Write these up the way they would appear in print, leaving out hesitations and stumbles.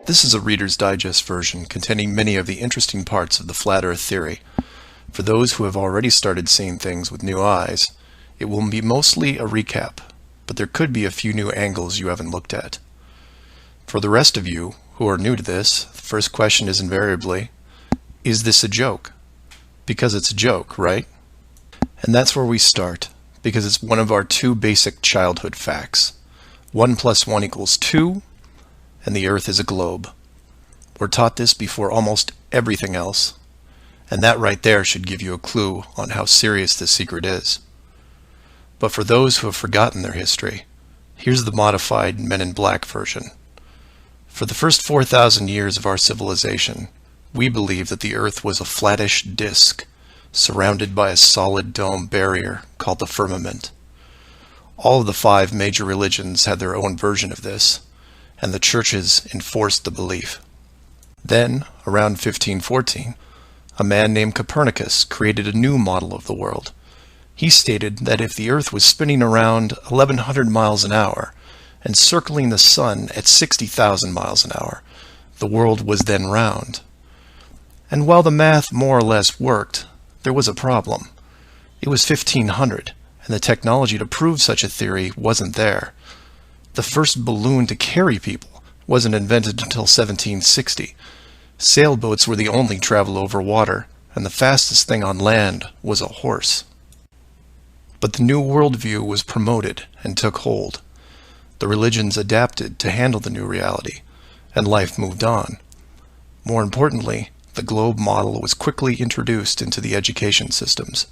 This is a Reader's Digest version containing many of the interesting parts of the flat Earth theory. For those who have already started seeing things with new eyes, it will be mostly a recap, but there could be a few new angles you haven't looked at. For the rest of you who are new to this, the first question is invariably, is this a joke? Because it's a joke, right? And that's where we start, because it's one of our two basic childhood facts. 1 + 1 = 2, and the Earth is a globe. We're taught this before almost everything else, and that right there should give you a clue on how serious this secret is. But for those who have forgotten their history, here's the modified Men in Black version. For the first 4,000 years of our civilization, we believed that the Earth was a flattish disk, surrounded by a solid dome barrier called the firmament. All of the 5 major religions had their own version of this, and the churches enforced the belief. Then, around 1514, a man named Copernicus created a new model of the world. He stated that if the Earth was spinning around 1,100 miles an hour and circling the Sun at 60,000 miles an hour, the world was then round. And while the math more or less worked, there was a problem. It was 1500, and the technology to prove such a theory wasn't there. The first balloon to carry people wasn't invented until 1760. Sailboats were the only travel over water, and the fastest thing on land was a horse. But the new worldview was promoted and took hold. The religions adapted to handle the new reality, and life moved on. More importantly, the globe model was quickly introduced into the education systems.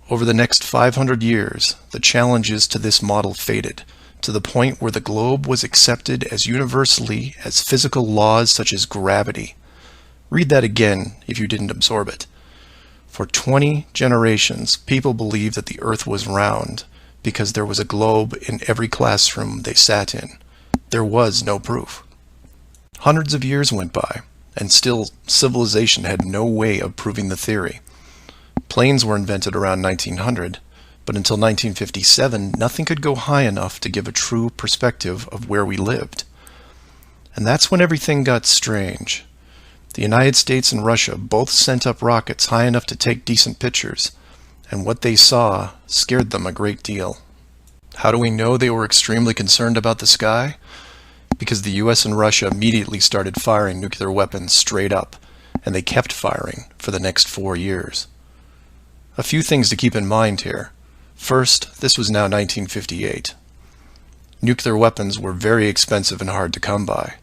Over the next 500 years, the challenges to this model faded, to the point where the globe was accepted as universally as physical laws such as gravity. Read that again if you didn't absorb it. For 20 generations, people believed that the Earth was round because there was a globe in every classroom they sat in. There was no proof. Hundreds of years went by, and still civilization had no way of proving the theory. Planes were invented around 1900, but until 1957, nothing could go high enough to give a true perspective of where we lived. And that's when everything got strange. The United States and Russia both sent up rockets high enough to take decent pictures, and what they saw scared them a great deal. How do we know they were extremely concerned about the sky? Because the US and Russia immediately started firing nuclear weapons straight up, and they kept firing for the next 4 years. A few things to keep in mind here. First, this was now 1958. Nuclear weapons were very expensive and hard to come by.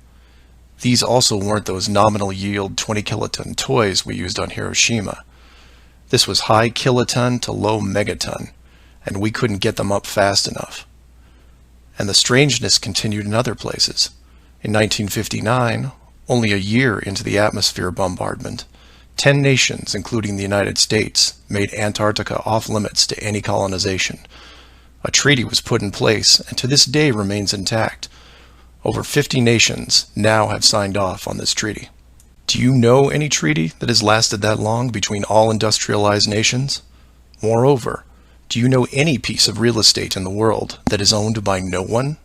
These also weren't those nominal yield 20 kiloton toys we used on Hiroshima. This was high kiloton to low megaton, and we couldn't get them up fast enough. And the strangeness continued in other places. In 1959, only a year into the atmosphere bombardment, 10 nations, including the United States, made Antarctica off-limits to any colonization. A treaty was put in place and to this day remains intact. Over 50 nations now have signed off on this treaty. Do you know any treaty that has lasted that long between all industrialized nations? Moreover, do you know any piece of real estate in the world that is owned by no one?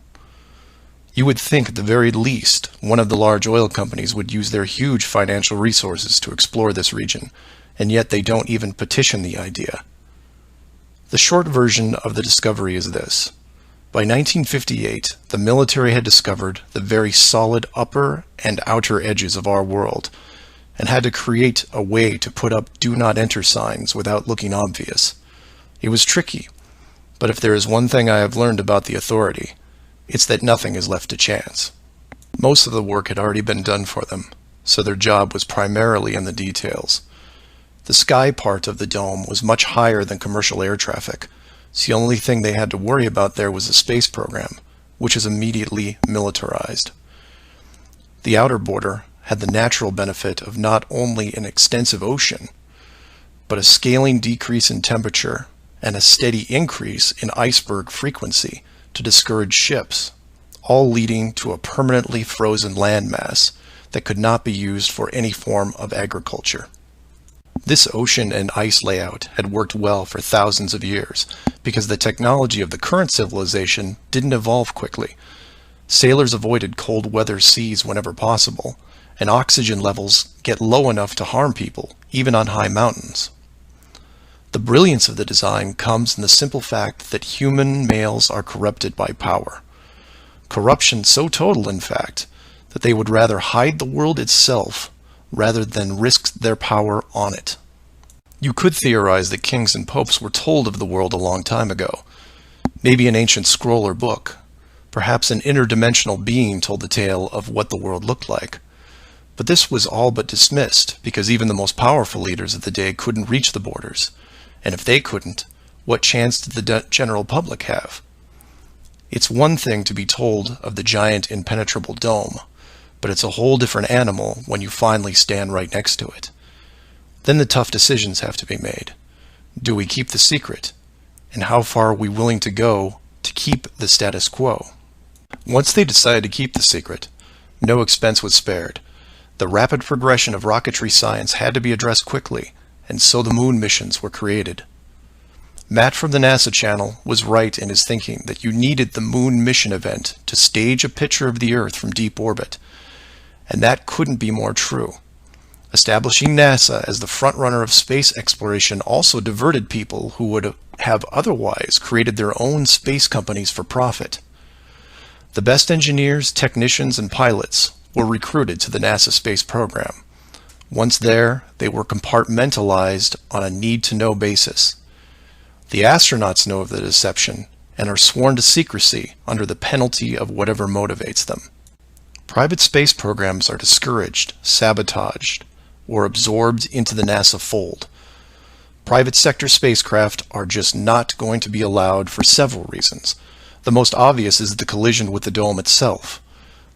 You would think at the very least one of the large oil companies would use their huge financial resources to explore this region, and yet they don't even petition the idea. The short version of the discovery is this. By 1958, the military had discovered the very solid upper and outer edges of our world, and had to create a way to put up "Do Not Enter" signs without looking obvious. It was tricky, but if there is one thing I have learned about the authority, it's that nothing is left to chance. Most of the work had already been done for them, so their job was primarily in the details. The sky part of the dome was much higher than commercial air traffic, so the only thing they had to worry about there was the space program, which is immediately militarized. The outer border had the natural benefit of not only an extensive ocean, but a scaling decrease in temperature and a steady increase in iceberg frequency to discourage ships, all leading to a permanently frozen landmass that could not be used for any form of agriculture. This ocean and ice layout had worked well for thousands of years because the technology of the current civilization didn't evolve quickly. Sailors avoided cold weather seas whenever possible, and oxygen levels get low enough to harm people, even on high mountains. The brilliance of the design comes in the simple fact that human males are corrupted by power. Corruption so total, in fact, that they would rather hide the world itself rather than risk their power on it. You could theorize that kings and popes were told of the world a long time ago. Maybe an ancient scroll or book. Perhaps an interdimensional being told the tale of what the world looked like. But this was all but dismissed, because even the most powerful leaders of the day couldn't reach the borders. And if they couldn't, what chance did the general public have? It's one thing to be told of the giant impenetrable dome, but it's a whole different animal when you finally stand right next to it. Then the tough decisions have to be made. Do we keep the secret? And how far are we willing to go to keep the status quo? Once they decided to keep the secret, no expense was spared. The rapid progression of rocketry science had to be addressed quickly, and so the moon missions were created. Matt from the NASA channel was right in his thinking that you needed the moon mission event to stage a picture of the Earth from deep orbit, and that couldn't be more true. Establishing NASA as the frontrunner of space exploration also diverted people who would have otherwise created their own space companies for profit. The best engineers, technicians, and pilots were recruited to the NASA space program. Once there, they were compartmentalized on a need-to-know basis. The astronauts know of the deception and are sworn to secrecy under the penalty of whatever motivates them. Private space programs are discouraged, sabotaged, or absorbed into the NASA fold. Private sector spacecraft are just not going to be allowed for several reasons. The most obvious is the collision with the dome itself.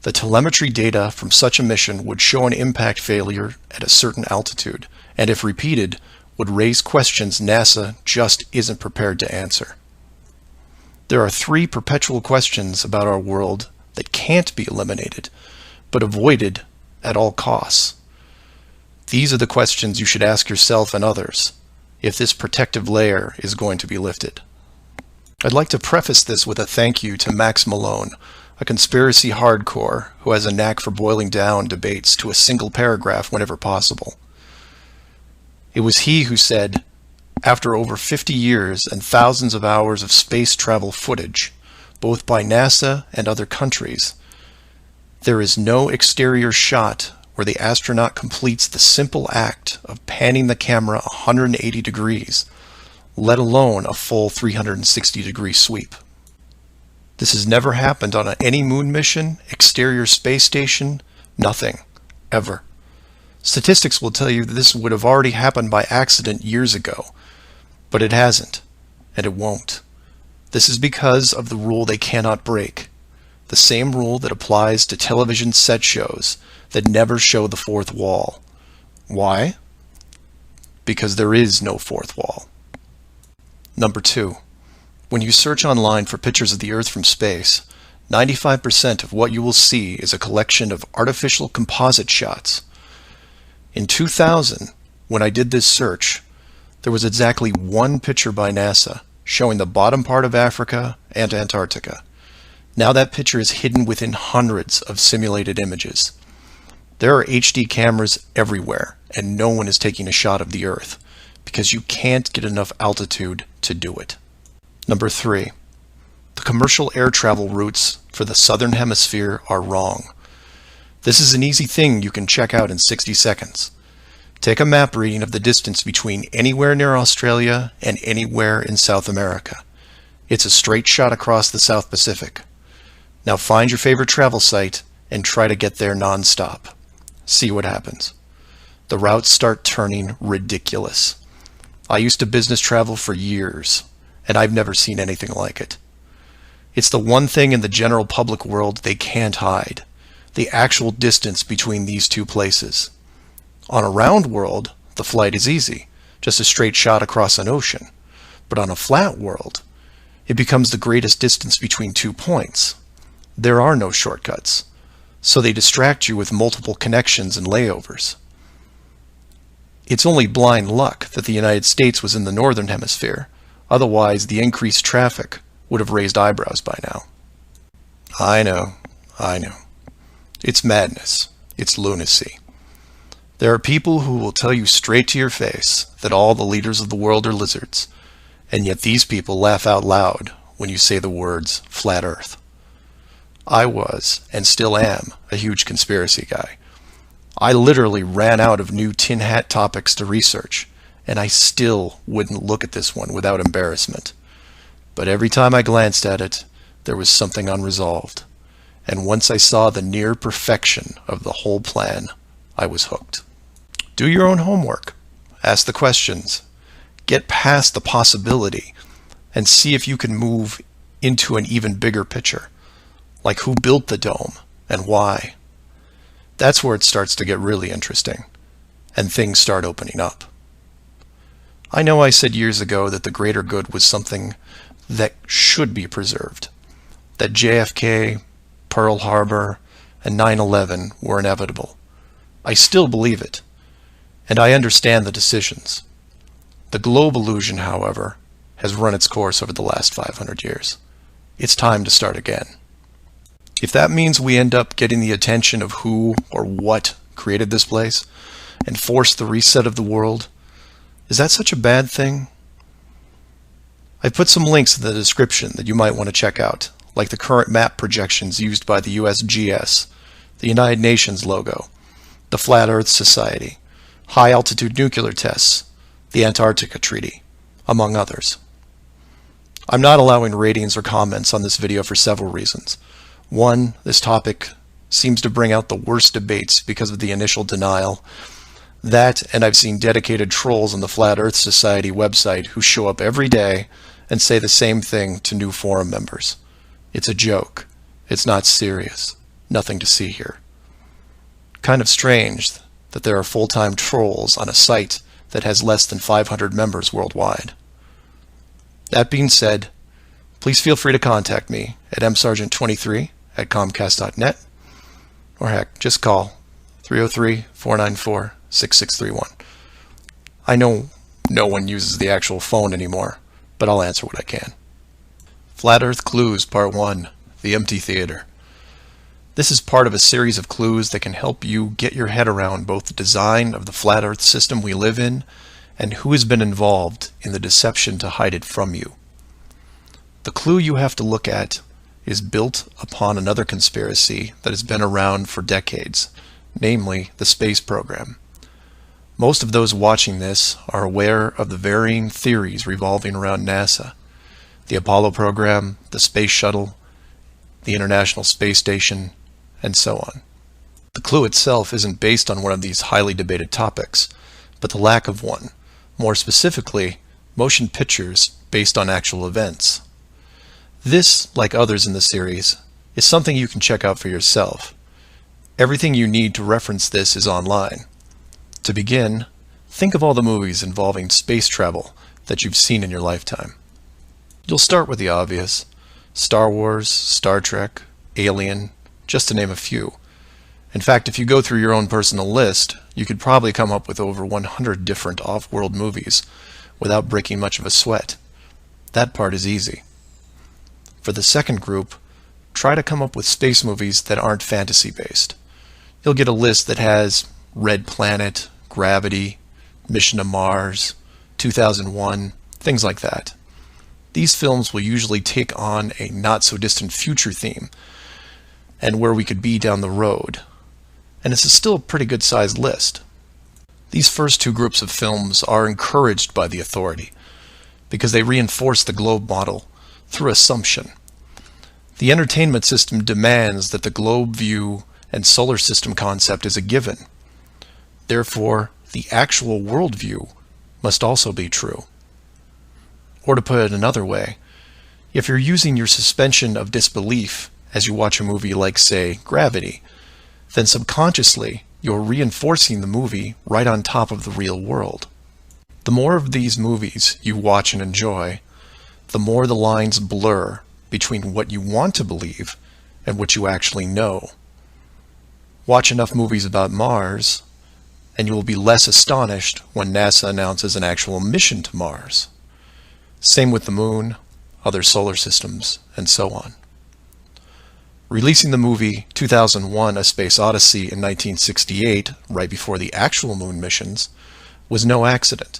The telemetry data from such a mission would show an impact failure at a certain altitude, and if repeated, would raise questions NASA just isn't prepared to answer. There are three perpetual questions about our world that can't be eliminated, but avoided at all costs. These are the questions you should ask yourself and others if this protective layer is going to be lifted. I'd like to preface this with a thank you to Max Malone, a conspiracy hardcore who has a knack for boiling down debates to a single paragraph whenever possible. It was he who said, after over 50 years and thousands of hours of space travel footage, both by NASA and other countries, there is no exterior shot where the astronaut completes the simple act of panning the camera 180 degrees, let alone a full 360-degree sweep. This has never happened on any moon mission, exterior space station, nothing, ever. Statistics will tell you that this would have already happened by accident years ago, but it hasn't, and it won't. This is because of the rule they cannot break, the same rule that applies to television set shows that never show the fourth wall. Why? Because there is no fourth wall. Number 2. When you search online for pictures of the Earth from space, 95% of what you will see is a collection of artificial composite shots. In 2000, when I did this search, there was exactly one picture by NASA showing the bottom part of Africa and Antarctica. Now that picture is hidden within hundreds of simulated images. There are HD cameras everywhere, and no one is taking a shot of the Earth, because you can't get enough altitude to do it. Number 3. The commercial air travel routes for the southern hemisphere are wrong. This is an easy thing you can check out in 60 seconds. Take a map reading of the distance between anywhere near Australia and anywhere in South America. It's a straight shot across the South Pacific. Now find your favorite travel site and try to get there non-stop. See what happens. The routes start turning ridiculous. I used to business travel for years, and I've never seen anything like it. It's the one thing in the general public world they can't hide, the actual distance between these two places. On a round world, the flight is easy, just a straight shot across an ocean. But on a flat world, it becomes the greatest distance between 2 points. There are no shortcuts, so they distract you with multiple connections and layovers. It's only blind luck that the United States was in the northern hemisphere. Otherwise, the increased traffic would have raised eyebrows by now. I know. I know. It's madness. It's lunacy. There are people who will tell you straight to your face that all the leaders of the world are lizards, and yet these people laugh out loud when you say the words flat earth. I was, and still am, a huge conspiracy guy. I literally ran out of new tin hat topics to research, and I still wouldn't look at this one without embarrassment. But every time I glanced at it, there was something unresolved. And once I saw the near perfection of the whole plan, I was hooked. Do your own homework. Ask the questions. Get past the possibility and see if you can move into an even bigger picture. Like who built the dome and why. That's where it starts to get really interesting and things start opening up. I know I said years ago that the greater good was something that should be preserved, that JFK, Pearl Harbor, and 9/11 were inevitable. I still believe it, and I understand the decisions. The globe illusion, however, has run its course over the last 500 years. It's time to start again. If that means we end up getting the attention of who or what created this place and force the reset of the world, is that such a bad thing? I've put some links in the description that you might want to check out, like the current map projections used by the USGS, the United Nations logo, the Flat Earth Society, high-altitude nuclear tests, the Antarctica Treaty, among others. I'm not allowing ratings or comments on this video for several reasons. One, this topic seems to bring out the worst debates because of the initial denial. That, and I've seen dedicated trolls on the Flat Earth Society website who show up every day and say the same thing to new forum members. It's a joke. It's not serious. Nothing to see here. Kind of strange that there are full-time trolls on a site that has less than 500 members worldwide. That being said, please feel free to contact me at msargent23@comcast.net, or heck, just call 303-494-6631. I know no one uses the actual phone anymore, but I'll answer what I can. Flat Earth Clues Part 1, The Empty Theater. This is part of a series of clues that can help you get your head around both the design of the flat Earth system we live in and who has been involved in the deception to hide it from you. The clue you have to look at is built upon another conspiracy that has been around for decades, namely the space program. Most of those watching this are aware of the varying theories revolving around NASA, the Apollo program, the space shuttle, the International Space Station, and so on. The clue itself isn't based on one of these highly debated topics, but the lack of one, more specifically, motion pictures based on actual events. This, like others in the series, is something you can check out for yourself. Everything you need to reference this is online. To begin, think of all the movies involving space travel that you've seen in your lifetime. You'll start with the obvious: Star Wars, Star Trek, Alien, just to name a few. In fact, if you go through your own personal list, you could probably come up with over 100 different off-world movies without breaking much of a sweat. That part is easy. For the second group, try to come up with space movies that aren't fantasy-based. You'll get a list that has Red Planet, Gravity, Mission to Mars, 2001, things like that. These films will usually take on a not-so-distant future theme and where we could be down the road. And it's still a pretty good-sized list. These first two groups of films are encouraged by the authority because they reinforce the globe model through assumption. The entertainment system demands that the globe view and solar system concept is a given. Therefore, the actual worldview must also be true. Or to put it another way, if you're using your suspension of disbelief as you watch a movie like, say, Gravity, then subconsciously you're reinforcing the movie right on top of the real world. The more of these movies you watch and enjoy, the more the lines blur between what you want to believe and what you actually know. Watch enough movies about Mars, and you will be less astonished when NASA announces an actual mission to Mars. Same with the Moon, other solar systems, and so on. Releasing the movie 2001: A Space Odyssey in 1968, right before the actual moon missions, was no accident.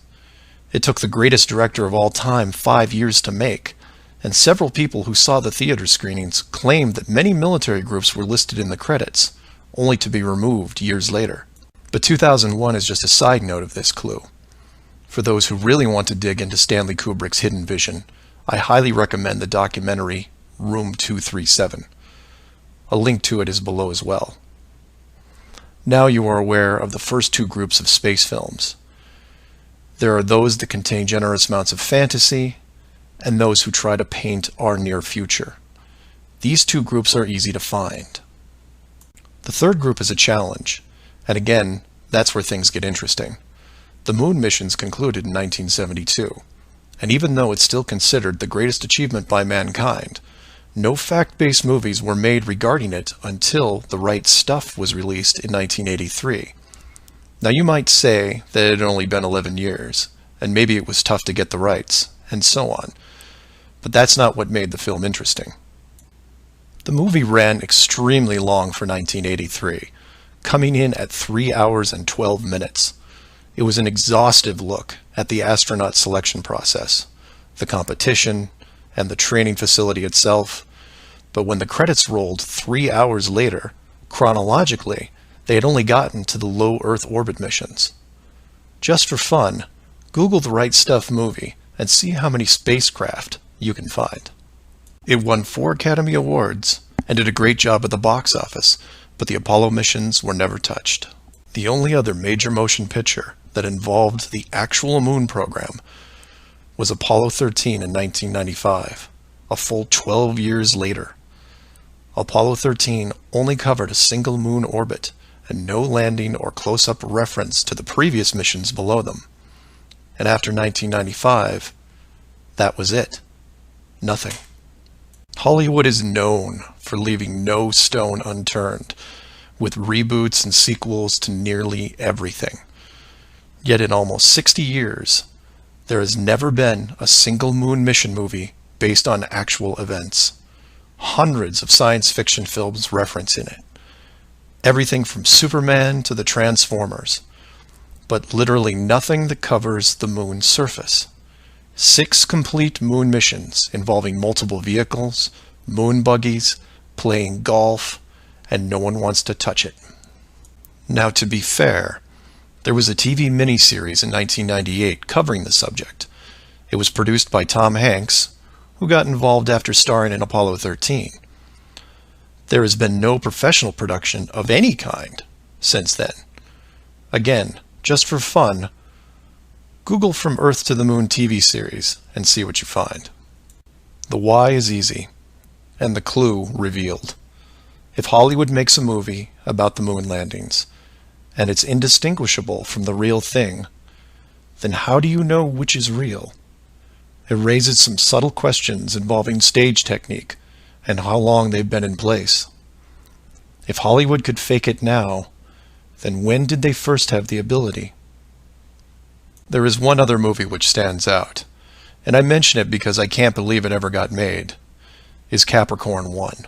It took the greatest director of all time 5 years to make, and several people who saw the theater screenings claimed that many military groups were listed in the credits, only to be removed years later. But 2001 is just a side note of this clue. For those who really want to dig into Stanley Kubrick's hidden vision, I highly recommend the documentary Room 237. A link to it is below as well. Now you are aware of the first two groups of space films. There are those that contain generous amounts of fantasy, and those who try to paint our near future. These two groups are easy to find. The third group is a challenge, and again, that's where things get interesting. The moon missions concluded in 1972, and even though it's still considered the greatest achievement by mankind, no fact-based movies were made regarding it until The Right Stuff was released in 1983. Now you might say that it had only been 11 years, and maybe it was tough to get the rights, and so on. But that's not what made the film interesting. The movie ran extremely long for 1983, coming in at 3 hours and 12 minutes. It was an exhaustive look at the astronaut selection process, the competition, and the training facility itself. But when the credits rolled 3 hours later, chronologically, they had only gotten to the low Earth orbit missions. Just for fun, Google The Right Stuff movie and see how many spacecraft you can find. It won 4 Academy Awards and did a great job at the box office, but the Apollo missions were never touched. The only other major motion picture that involved the actual moon program was Apollo 13 in 1995, a full 12 years later. Apollo 13 only covered a single moon orbit and no landing or close-up reference to the previous missions below them. And after 1995, that was it. Nothing. Hollywood is known for leaving no stone unturned, with reboots and sequels to nearly everything. Yet in almost 60 years, there has never been a single moon mission movie based on actual events. Hundreds of science fiction films reference in it. Everything from Superman to the Transformers. But literally nothing that covers the moon's surface. 6 complete moon missions involving multiple vehicles, moon buggies, playing golf, and no one wants to touch it. Now, to be fair, there was a TV miniseries in 1998 covering the subject. It was produced by Tom Hanks, who got involved after starring in Apollo 13. There has been no professional production of any kind since then. Again, just for fun, Google From Earth to the Moon TV series and see what you find. The why is easy, and the clue revealed. If Hollywood makes a movie about the moon landings, and it's indistinguishable from the real thing, then how do you know which is real? It raises some subtle questions involving stage technique and how long they've been in place. If Hollywood could fake it now, then when did they first have the ability? There is one other movie which stands out, and I mention it because I can't believe it ever got made, is Capricorn 1.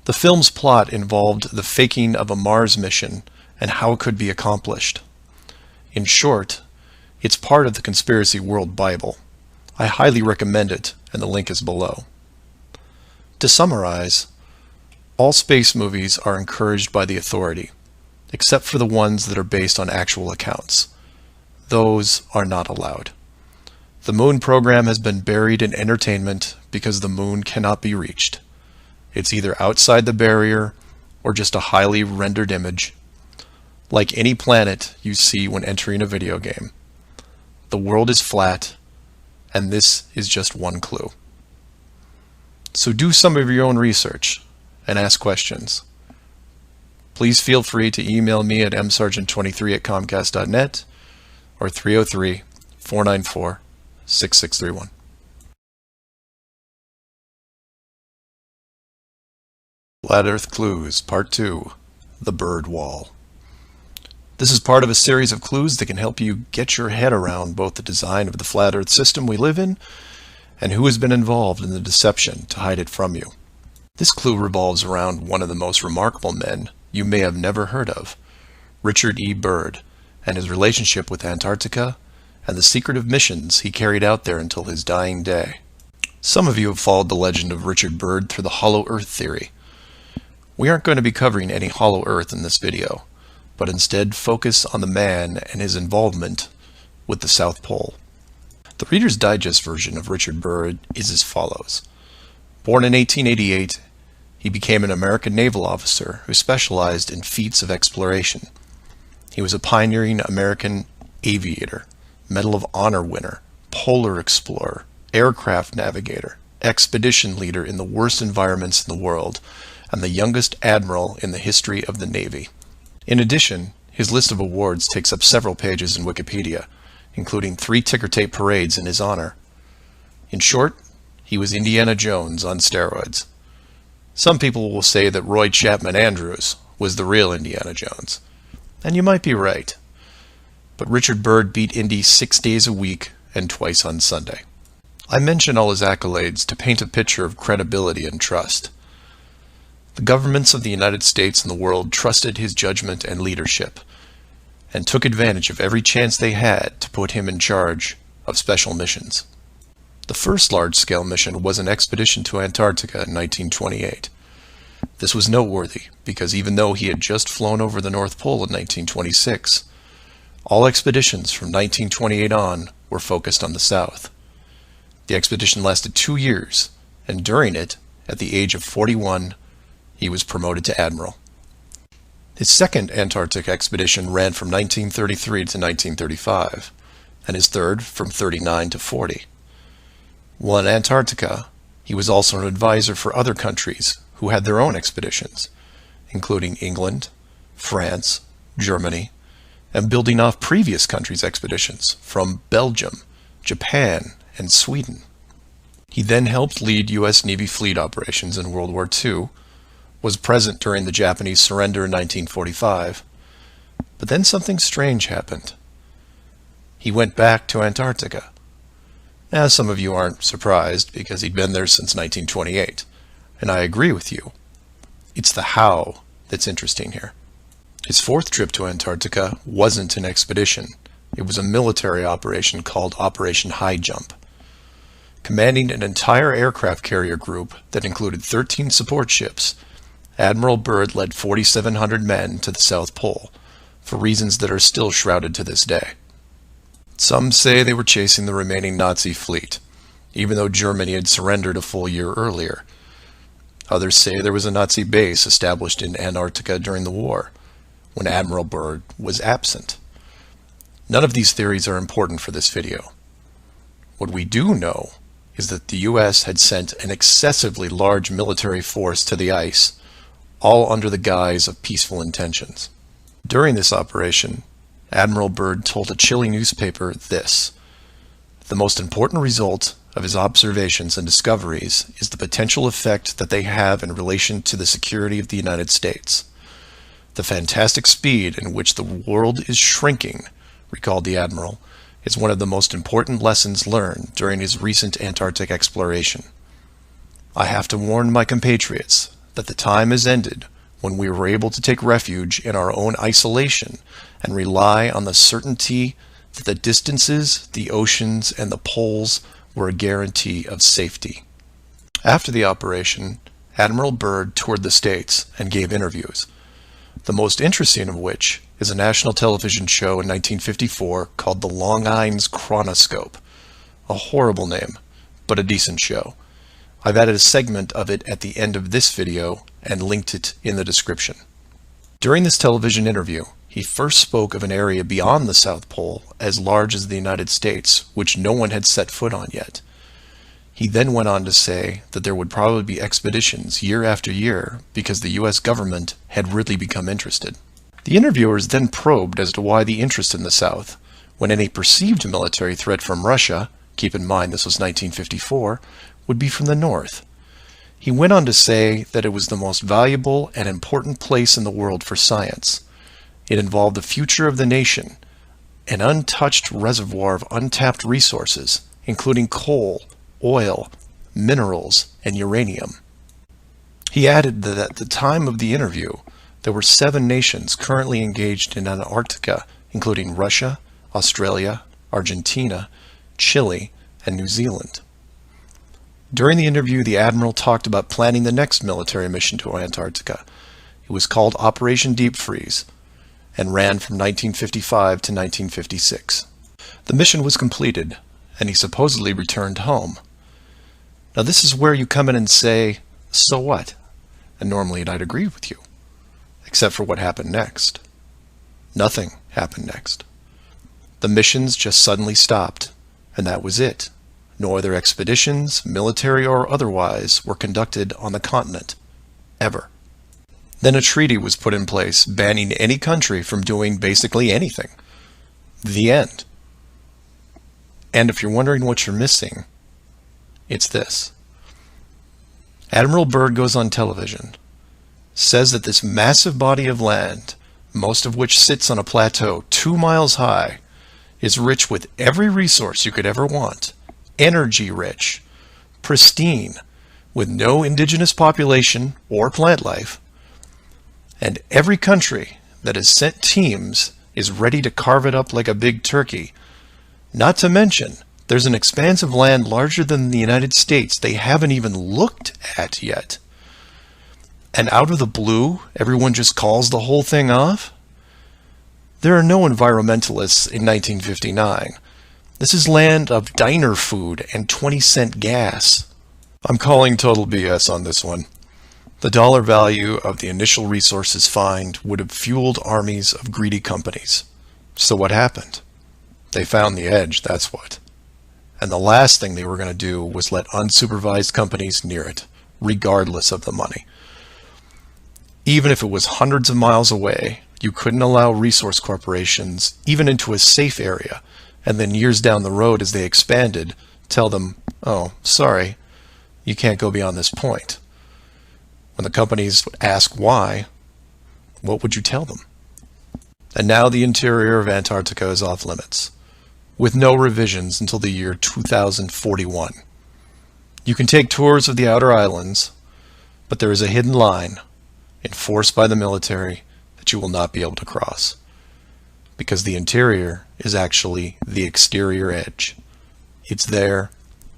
The film's plot involved the faking of a Mars mission and how it could be accomplished. In short, it's part of the Conspiracy World Bible. I highly recommend it, and the link is below. To summarize, all space movies are encouraged by the authority, except for the ones that are based on actual accounts. Those are not allowed. The moon program has been buried in entertainment because the moon cannot be reached. It's either outside the barrier or just a highly rendered image, like any planet you see when entering a video game. The world is flat, and this is just one clue. So do some of your own research and ask questions. Please feel free to email me at msargent23@comcast.net or 303-494-6631. Flat Earth Clues, Part 2, The Bird Wall. This is part of a series of clues that can help you get your head around both the design of the flat Earth system we live in and who has been involved in the deception to hide it from you. This clue revolves around one of the most remarkable men you may have never heard of, Richard E. Byrd, and his relationship with Antarctica and the secretive missions he carried out there until his dying day. Some of you have followed the legend of Richard Byrd through the hollow earth theory. We aren't going to be covering any hollow earth in this video, but instead focus on the man and his involvement with the South Pole. The Reader's Digest version of Richard Byrd is as follows. Born in 1888, he became an American naval officer who specialized in feats of exploration. He was a pioneering American aviator, Medal of Honor winner, polar explorer, aircraft navigator, expedition leader in the worst environments in the world, and the youngest admiral in the history of the Navy. In addition, his list of awards takes up several pages in Wikipedia, including 3 ticker tape parades in his honor. In short, he was Indiana Jones on steroids. Some people will say that Roy Chapman Andrews was the real Indiana Jones, and you might be right. But Richard Byrd beat Indy 6 days a week and twice on Sunday. I mention all his accolades to paint a picture of credibility and trust. The governments of the United States and the world trusted his judgment and leadership, and took advantage of every chance they had to put him in charge of special missions. The first large-scale mission was an expedition to Antarctica in 1928. This was noteworthy because even though he had just flown over the North Pole in 1926, all expeditions from 1928 on were focused on the South. The expedition lasted 2 years, and during it, at the age of 41, he was promoted to admiral. His second Antarctic expedition ran from 1933 to 1935, and his third from 39 to 40. While in Antarctica, he was also an advisor for other countries who had their own expeditions, including England, France, Germany, and building off previous countries' expeditions from Belgium, Japan, and Sweden. He then helped lead U.S. Navy fleet operations in World War II, was present during the Japanese surrender in 1945, but then something strange happened. He went back to Antarctica. Now, some of you aren't surprised because he'd been there since 1928, and I agree with you. It's the how that's interesting here. His fourth trip to Antarctica wasn't an expedition. It was a military operation called Operation High Jump. Commanding an entire aircraft carrier group that included 13 support ships, Admiral Byrd led 4,700 men to the South Pole, for reasons that are still shrouded to this day. Some say they were chasing the remaining Nazi fleet, even though Germany had surrendered a full year earlier. Others say there was a Nazi base established in Antarctica during the war, when Admiral Byrd was absent. None of these theories are important for this video. What we do know is that the U.S. had sent an excessively large military force to the ice, all under the guise of peaceful intentions. During this operation, Admiral Byrd told a Chile newspaper this: "The most important result of his observations and discoveries is the potential effect that they have in relation to the security of the United States. The fantastic speed in which the world is shrinking," recalled the Admiral, "is one of the most important lessons learned during his recent Antarctic exploration. I have to warn my compatriots that the time has ended when we were able to take refuge in our own isolation and rely on the certainty that the distances, the oceans, and the poles were a guarantee of safety." After the operation, Admiral Byrd toured the States and gave interviews, the most interesting of which is a national television show in 1954 called The Longines Chronoscope. A horrible name, but a decent show. I've added a segment of it at the end of this video and linked it in the description. During this television interview, he first spoke of an area beyond the South Pole as large as the United States, which no one had set foot on yet. He then went on to say that there would probably be expeditions year after year because the U.S. government had really become interested. The interviewers then probed as to why the interest in the South, when any perceived military threat from Russia, keep in mind this was 1954, would be from the North. He went on to say that it was the most valuable and important place in the world for science. It involved the future of the nation, an untouched reservoir of untapped resources, including coal, oil, minerals, and uranium. He added that at the time of the interview, there were 7 nations currently engaged in Antarctica, including Russia, Australia, Argentina, Chile, and New Zealand. During the interview, the Admiral talked about planning the next military mission to Antarctica. It was called Operation Deep Freeze and ran from 1955 to 1956. The mission was completed, and he supposedly returned home. Now this is where you come in and say, so what? And normally I'd agree with you, except for what happened next. Nothing happened next. The missions just suddenly stopped, and that was it. No other expeditions, military or otherwise, were conducted on the continent, ever. Then a treaty was put in place banning any country from doing basically anything. The end. And if you're wondering what you're missing, it's this. Admiral Byrd goes on television, says that this massive body of land, most of which sits on a plateau 2 miles high, is rich with every resource you could ever want, energy rich, pristine, with no indigenous population or plant life, and every country that has sent teams is ready to carve it up like a big turkey. Not to mention, there's an expanse of land larger than the United States they haven't even looked at yet. And out of the blue, everyone just calls the whole thing off? There are no environmentalists in 1959. This is land of diner food and 20-cent gas. I'm calling total BS on this one. The dollar value of the initial resources find would have fueled armies of greedy companies. So what happened? They found the edge, that's what. And the last thing they were going to do was let unsupervised companies near it, regardless of the money. Even if it was hundreds of miles away, you couldn't allow resource corporations even into a safe area, and then years down the road as they expanded, tell them, oh, sorry, you can't go beyond this point. When the companies would ask why, what would you tell them? And now the interior of Antarctica is off limits, with no revisions until the year 2041. You can take tours of the outer islands, but there is a hidden line enforced by the military that you will not be able to cross, because the interior is actually the exterior edge. It's there,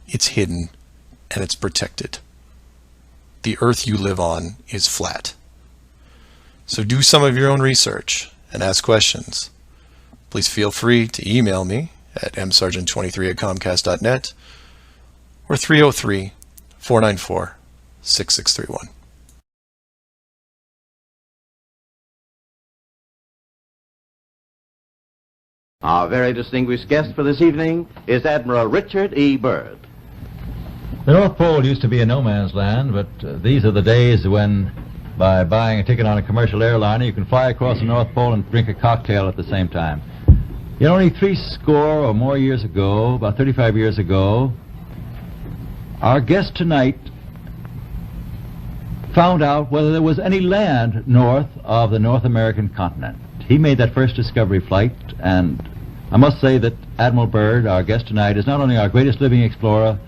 it's hidden, and it's protected. The Earth you live on is flat. So do some of your own research and ask questions. Please feel free to email me at msargent23@comcast.net or 303-494-6631. Our very distinguished guest for this evening is Admiral Richard E. Byrd. The North Pole used to be a no man's land, but these are the days when, by buying a ticket on a commercial airliner, you can fly across the North Pole and drink a cocktail at the same time. Yet only 60 or more years ago, about 35 years ago, our guest tonight found out whether there was any land north of the North American continent. He made that first discovery flight, and I must say that Admiral Byrd, our guest tonight, is not only our greatest living explorer,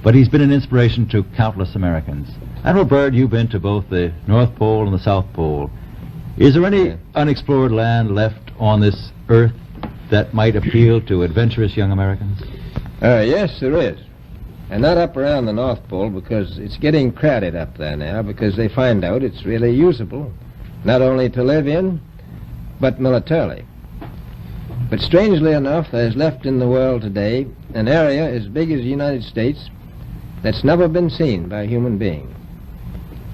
but he's been an inspiration to countless Americans. Admiral Byrd, you've been to both the North Pole and the South Pole. Is there any unexplored land left on this Earth that might appeal to adventurous young Americans? Yes, there is. And not up around the North Pole, because it's getting crowded up there now, because they find out it's really usable, not only to live in, but militarily. But strangely enough, there's left in the world today an area as big as the United States that's never been seen by a human being.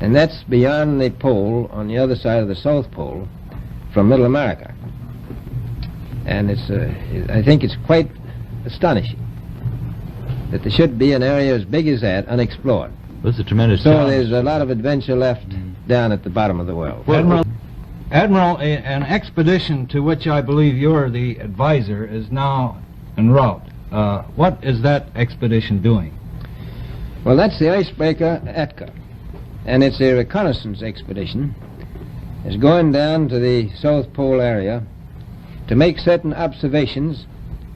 And that's beyond the pole on the other side of the South Pole from Middle America. And I think it's quite astonishing that there should be an area as big as that unexplored. This is a tremendous So challenge. there's a lot of adventure left down at the bottom of the world. Admiral, an expedition to which I believe you're the advisor is now en route. What is that expedition doing? Well, that's the icebreaker Atka, and it's a reconnaissance expedition. It's going down to the South Pole area to make certain observations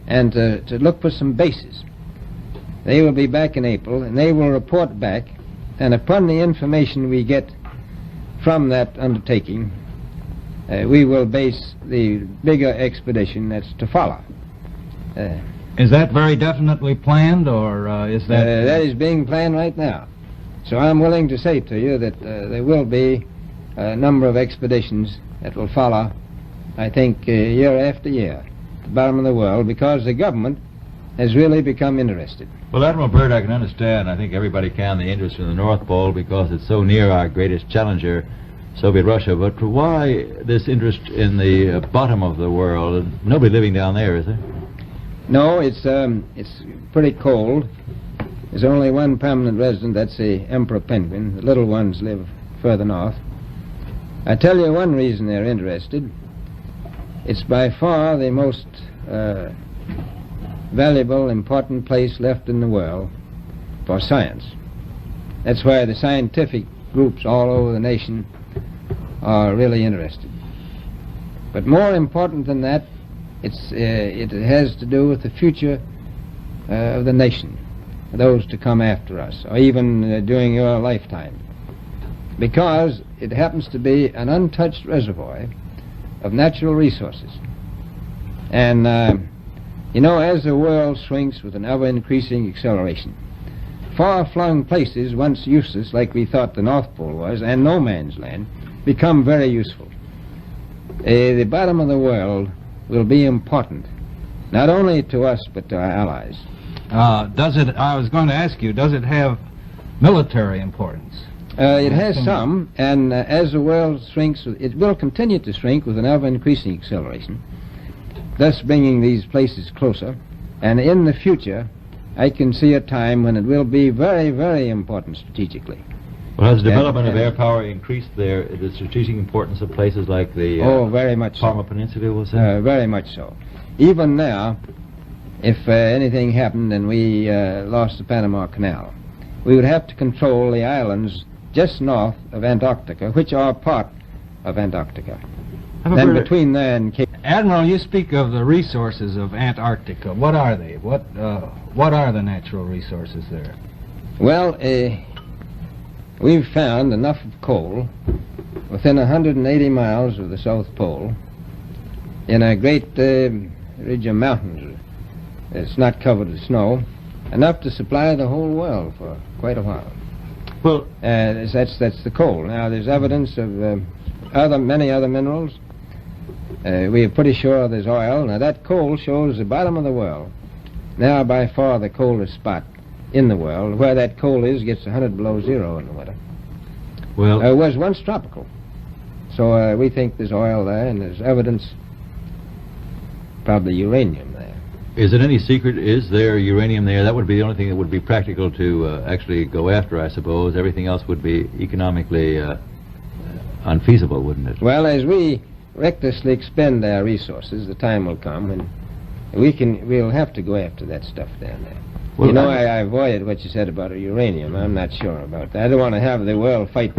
and to look for some bases. They will be back in April, and they will report back And upon the information we get from that undertaking, we will base the bigger expedition that's to follow. Is that very definitely planned, or is that... That is being planned right now. So I'm willing to say to you that there will be a number of expeditions that will follow, I think, year after year, at the bottom of the world, because the government has really become interested. Well, Admiral Byrd, I can understand, I think everybody can, the interest in the North Pole because it's so near our greatest challenger, Soviet Russia. But why this interest in the bottom of the world? Nobody living down there, is there? No, it's pretty cold. There's only one permanent resident, that's the emperor penguin. The little ones live further north. I tell you one reason they're interested. It's by far the most valuable, important place left in the world for science. That's why the scientific groups all over the nation are really interested. But more important than that, it has to do with the future of the nation, those to come after us, or even during your lifetime, because it happens to be an untouched reservoir of natural resources. And you know, as the world shrinks with an ever-increasing acceleration, far-flung places once useless, like we thought the North Pole was, and no man's land, become very useful. The bottom of the world will be important, not only to us, but to our allies. I was going to ask you, does it have military importance? It has some, and as the world shrinks, it will continue to shrink with an ever-increasing acceleration, thus bringing these places closer. And in the future, I can see a time when it will be very, very important strategically. Well, has the development of air power increased the strategic importance of places like the very much Parma so. Peninsula, we'll say? Very much so. Even now, if anything happened and we lost the Panama Canal, we would have to control the islands just north of Antarctica, which are part of Antarctica. Then between there and Cape... Admiral, you speak of the resources of Antarctica. What are they? What are the natural resources there? Well, we've found enough of coal within 180 miles of the South Pole in a great ridge of mountains. It's not covered with snow, enough to supply the whole world for quite a while. Well, that's the coal. Now, there's evidence of many other minerals. We are pretty sure there's oil. Now, that coal shows the bottom of the world. Now, by far the coldest spot in the world. Where that coal is gets 100 below zero in the winter. Well, it was once tropical. So we think there's oil there, and there's evidence, probably uranium there. is it any secret, is there uranium there? That would be the only thing that would be practical to actually go after, I suppose. Everything else would be economically unfeasible, wouldn't it? Well, as we recklessly expend our resources, the time will come when we'll have to go after that stuff down there. Well, you know, I avoided what you said about uranium. I'm not sure about that. I don't want to have the world fight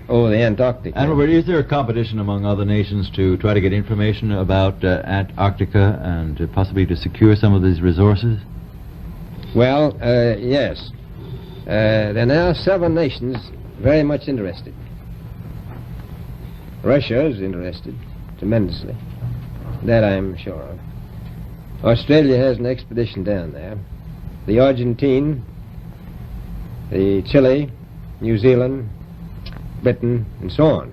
over the Antarctic. And Robert, is there a competition among other nations to try to get information about Antarctica and possibly to secure some of these resources? Well, yes. There are now 7 nations very much interested. Russia is interested tremendously. That I'm sure of. Australia has an expedition down there. The Argentine, the Chile, New Zealand, Britain, and so on.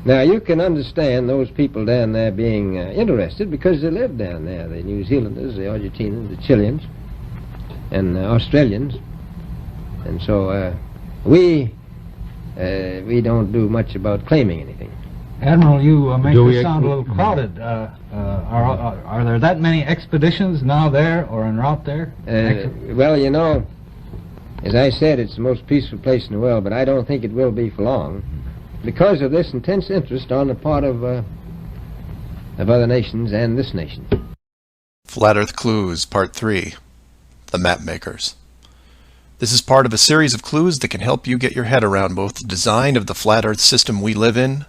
Now, you can understand those people down there being interested because they live down there, the New Zealanders, the Argentinians, the Chileans, and the Australians. And so we don't do much about claiming anything. Admiral, you make this sound a little crowded. Are there that many expeditions now there or en route there? Well, you know, as I said, it's the most peaceful place in the world, but I don't think it will be for long because of this intense interest on the part of other nations and this nation. Flat Earth Clues, Part 3, The Map Makers. This is part of a series of clues that can help you get your head around both the design of the flat Earth system we live in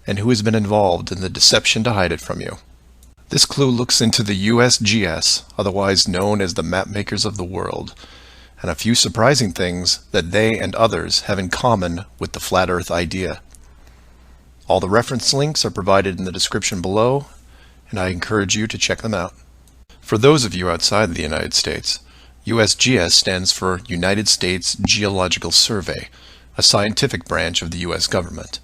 and who has been involved in the deception to hide it from you. This clue looks into the USGS, otherwise known as the Map Makers of the World, and a few surprising things that they and others have in common with the flat Earth idea. All the reference links are provided in the description below, and I encourage you to check them out. For those of you outside of the United States, USGS stands for United States Geological Survey, a scientific branch of the U.S. government.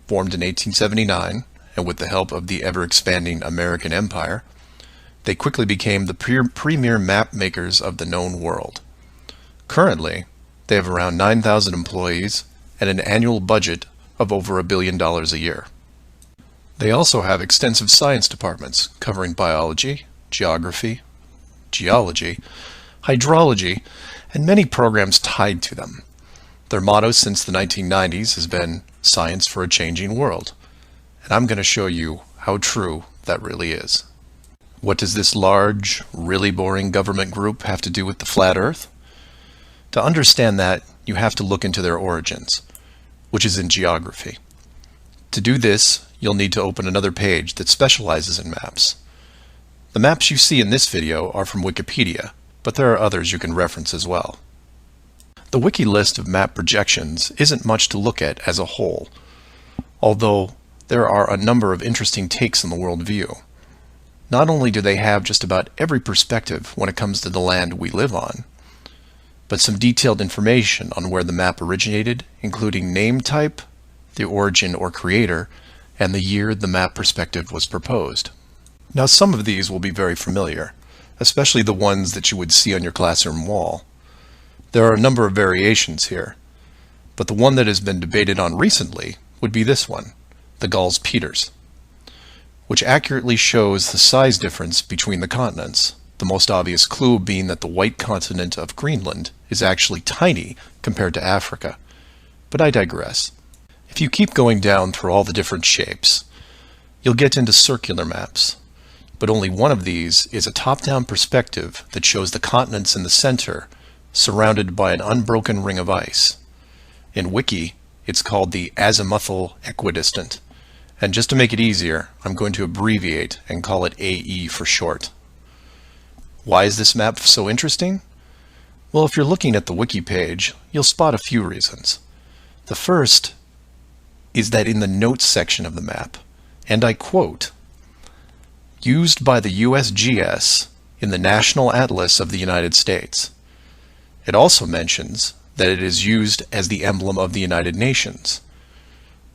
Formed in 1879, and with the help of the ever-expanding American Empire, they quickly became the premier map makers of the known world. Currently, they have around 9,000 employees and an annual budget of over $1 billion a year. They also have extensive science departments covering biology, geography, geology, hydrology, and many programs tied to them. Their motto since the 1990s has been "Science for a Changing World," and I'm going to show you how true that really is. What does this large, really boring government group have to do with the flat Earth? To understand that, you have to look into their origins, which is in geography. To do this, you'll need to open another page that specializes in maps. The maps you see in this video are from Wikipedia, but there are others you can reference as well. The wiki list of map projections isn't much to look at as a whole, although there are a number of interesting takes on the world view. Not only do they have just about every perspective when it comes to the land we live on, but some detailed information on where the map originated, including name type, the origin or creator, and the year the map perspective was proposed. Now, some of these will be very familiar, especially the ones that you would see on your classroom wall. There are a number of variations here, but the one that has been debated on recently would be this one, the Gauls-Peters, which accurately shows the size difference between the continents, the most obvious clue being that the white continent of Greenland is actually tiny compared to Africa. But I digress. If you keep going down through all the different shapes, you'll get into circular maps, but only one of these is a top-down perspective that shows the continents in the center, surrounded by an unbroken ring of ice. In Wiki, it's called the azimuthal equidistant, and just to make it easier, I'm going to abbreviate and call it AE for short. Why is this map so interesting? Well, if you're looking at the Wiki page, you'll spot a few reasons. The first is that in the notes section of the map, and I quote, "Used by the USGS in the National Atlas of the United States." It also mentions that it is used as the emblem of the United Nations.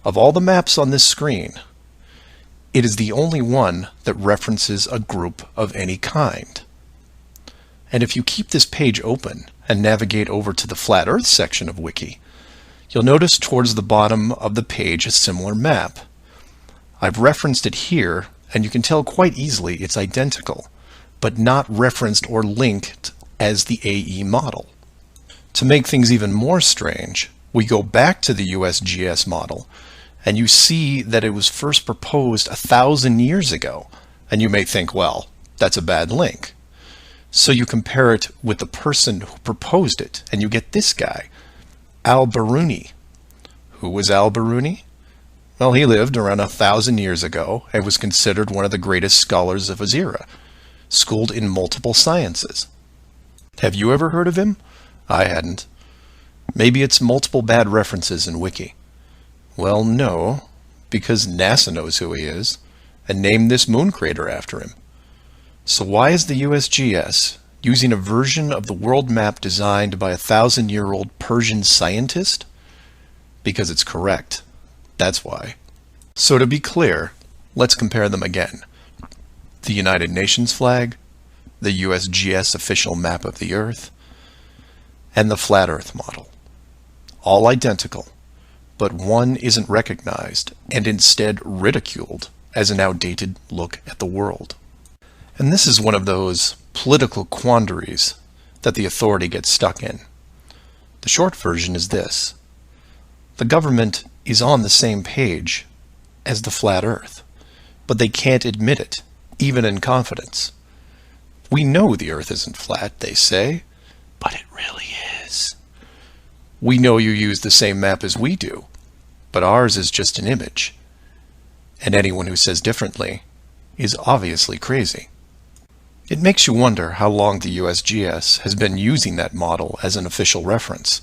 Of all the maps on this screen, it is the only one that references a group of any kind. And if you keep this page open and navigate over to the Flat Earth section of Wiki, you'll notice towards the bottom of the page a similar map. I've referenced it here, and you can tell quite easily it's identical, but not referenced or linked as the AE model. To make things even more strange, we go back to the USGS model, and you see that it was first proposed 1,000 years ago, and you may think, well, that's a bad link. So you compare it with the person who proposed it, and you get this guy, Al-Biruni. Who was Al-Biruni? Well, he lived around 1,000 years ago and was considered one of the greatest scholars of his era, schooled in multiple sciences. Have you ever heard of him? I hadn't. Maybe it's multiple bad references in Wiki. Well, no, because NASA knows who he is and named this moon crater after him. So why is the USGS using a version of the world map designed by a 1,000-year-old Persian scientist? Because it's correct. That's why. So to be clear, let's compare them again. The United Nations flag, the USGS official map of the Earth, and the Flat Earth model. All identical, but one isn't recognized and instead ridiculed as an outdated look at the world. And this is one of those political quandaries that the authority gets stuck in. The short version is this. The government is on the same page as the Flat Earth, but they can't admit it, even in confidence. We know the Earth isn't flat, they say, but it really is. We know you use the same map as we do, but ours is just an image. And anyone who says differently is obviously crazy. It makes you wonder how long the USGS has been using that model as an official reference.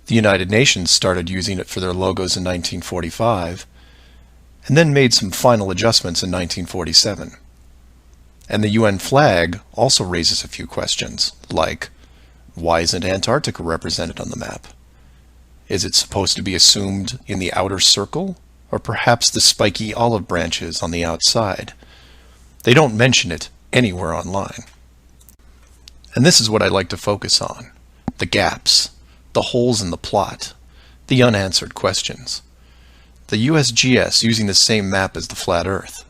The United Nations started using it for their logos in 1945, and then made some final adjustments in 1947. And the UN flag also raises a few questions, like, why isn't Antarctica represented on the map? Is it supposed to be assumed in the outer circle, or perhaps the spiky olive branches on the outside? They don't mention it anywhere online. And this is what I like to focus on: the gaps, the holes in the plot, the unanswered questions. The USGS using the same map as the flat Earth,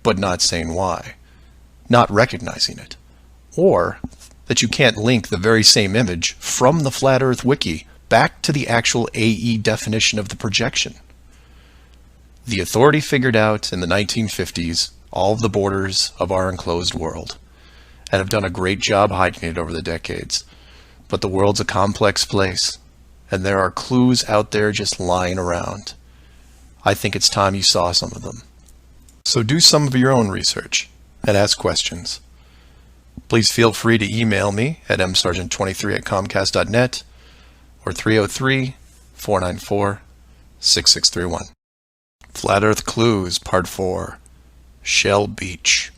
but not saying why, not recognizing it, or that you can't link the very same image from the Flat Earth Wiki back to the actual AE definition of the projection. The authority figured out in the 1950s all of the borders of our enclosed world, and have done a great job hiding it over the decades. But the world's a complex place, and there are clues out there just lying around. I think it's time you saw some of them. So do some of your own research and ask questions. Please feel free to email me at msargent23@comcast.net or 303-494-6631. Flat Earth Clues, Part 4, Shell Beach.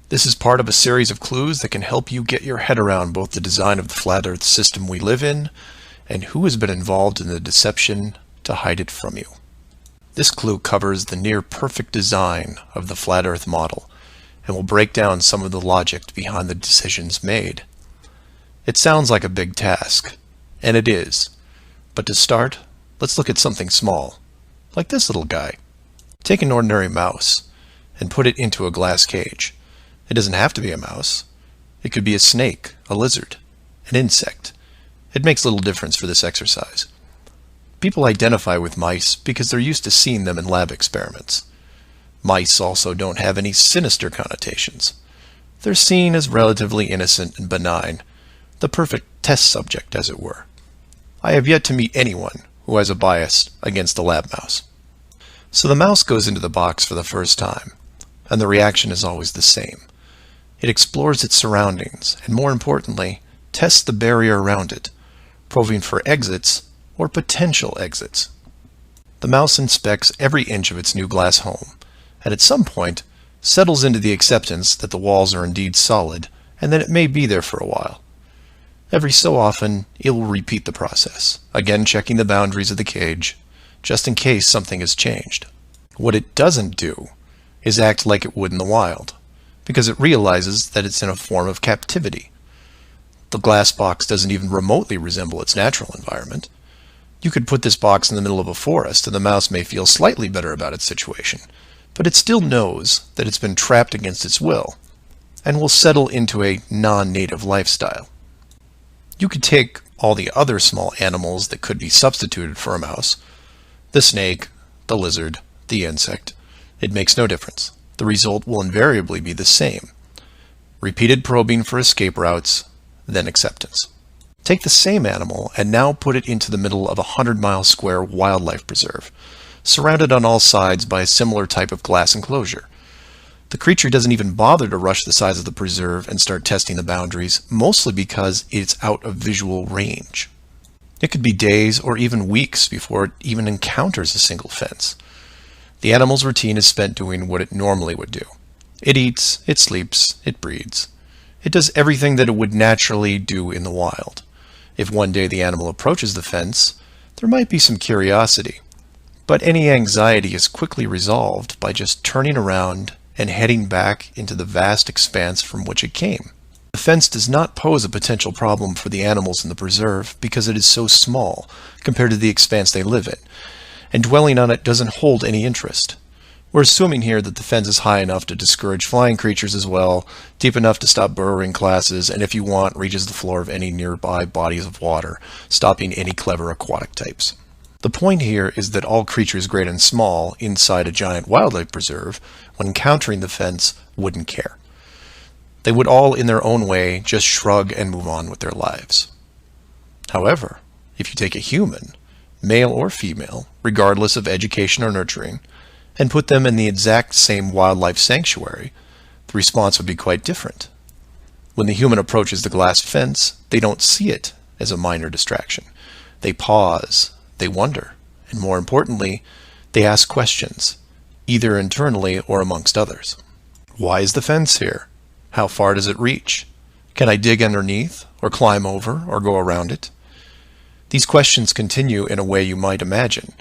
This is part of a series of clues that can help you get your head around both the design of the flat Earth system we live in and who has been involved in the deception to hide it from you. This clue covers the near-perfect design of the flat Earth model and will break down some of the logic behind the decisions made. It sounds like a big task, and it is, but to start, let's look at something small, like this little guy. Take an ordinary mouse and put it into a glass cage. It doesn't have to be a mouse. It could be a snake, a lizard, an insect. It makes little difference for this exercise. People identify with mice because they're used to seeing them in lab experiments. Mice also don't have any sinister connotations. They're seen as relatively innocent and benign, the perfect test subject, as it were. I have yet to meet anyone who has a bias against the lab mouse. So the mouse goes into the box for the first time, and the reaction is always the same. It explores its surroundings, and more importantly, tests the barrier around it, probing for exits or potential exits. The mouse inspects every inch of its new glass home, and at some point settles into the acceptance that the walls are indeed solid and that it may be there for a while. Every so often, it will repeat the process, again checking the boundaries of the cage, just in case something has changed. What it doesn't do is act like it would in the wild, because it realizes that it's in a form of captivity. The glass box doesn't even remotely resemble its natural environment. You could put this box in the middle of a forest and the mouse may feel slightly better about its situation, but it still knows that it's been trapped against its will, and will settle into a non-native lifestyle. You could take all the other small animals that could be substituted for a mouse, the snake, the lizard, the insect. It makes no difference. The result will invariably be the same. Repeated probing for escape routes, then acceptance. Take the same animal and now put it into the middle of a 100-mile square wildlife preserve, surrounded on all sides by a similar type of glass enclosure. The creature doesn't even bother to rush the size of the preserve and start testing the boundaries, mostly because it's out of visual range. It could be days or even weeks before it even encounters a single fence. The animal's routine is spent doing what it normally would do. It eats, it sleeps, it breeds. It does everything that it would naturally do in the wild. If one day the animal approaches the fence, there might be some curiosity, but any anxiety is quickly resolved by just turning around and heading back into the vast expanse from which it came. The fence does not pose a potential problem for the animals in the preserve because it is so small compared to the expanse they live in, and dwelling on it doesn't hold any interest. We're assuming here that the fence is high enough to discourage flying creatures as well, deep enough to stop burrowing classes, and if you want, reaches the floor of any nearby bodies of water, stopping any clever aquatic types. The point here is that all creatures great and small inside a giant wildlife preserve, when encountering the fence, wouldn't care. They would all, in their own way, just shrug and move on with their lives. However, if you take a human, male or female, regardless of education or nurturing, and put them in the exact same wildlife sanctuary, the response would be quite different. When the human approaches the glass fence, they don't see it as a minor distraction. They pause, they wonder, and more importantly, they ask questions, either internally or amongst others. Why is the fence here? How far does it reach? Can I dig underneath, or climb over, or go around it? These questions continue in a way you might imagine,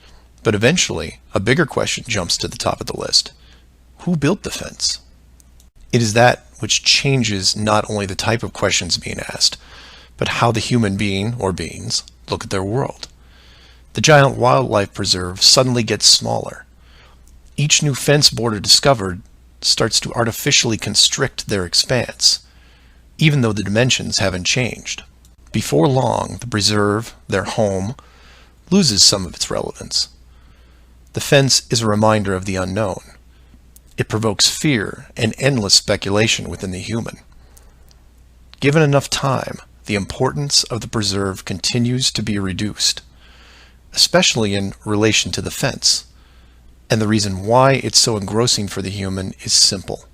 but eventually a bigger question jumps to the top of the list. Who built the fence? It is that which changes not only the type of questions being asked, but how the human being, or beings, look at their world. The giant wildlife preserve suddenly gets smaller. Each new fence border discovered starts to artificially constrict their expanse, even though the dimensions haven't changed. Before long, the preserve, their home, loses some of its relevance. The fence is a reminder of the unknown. It provokes fear and endless speculation within the human. Given enough time, the importance of the preserve continues to be reduced, especially in relation to the fence. And the reason why it's so engrossing for the human is simple.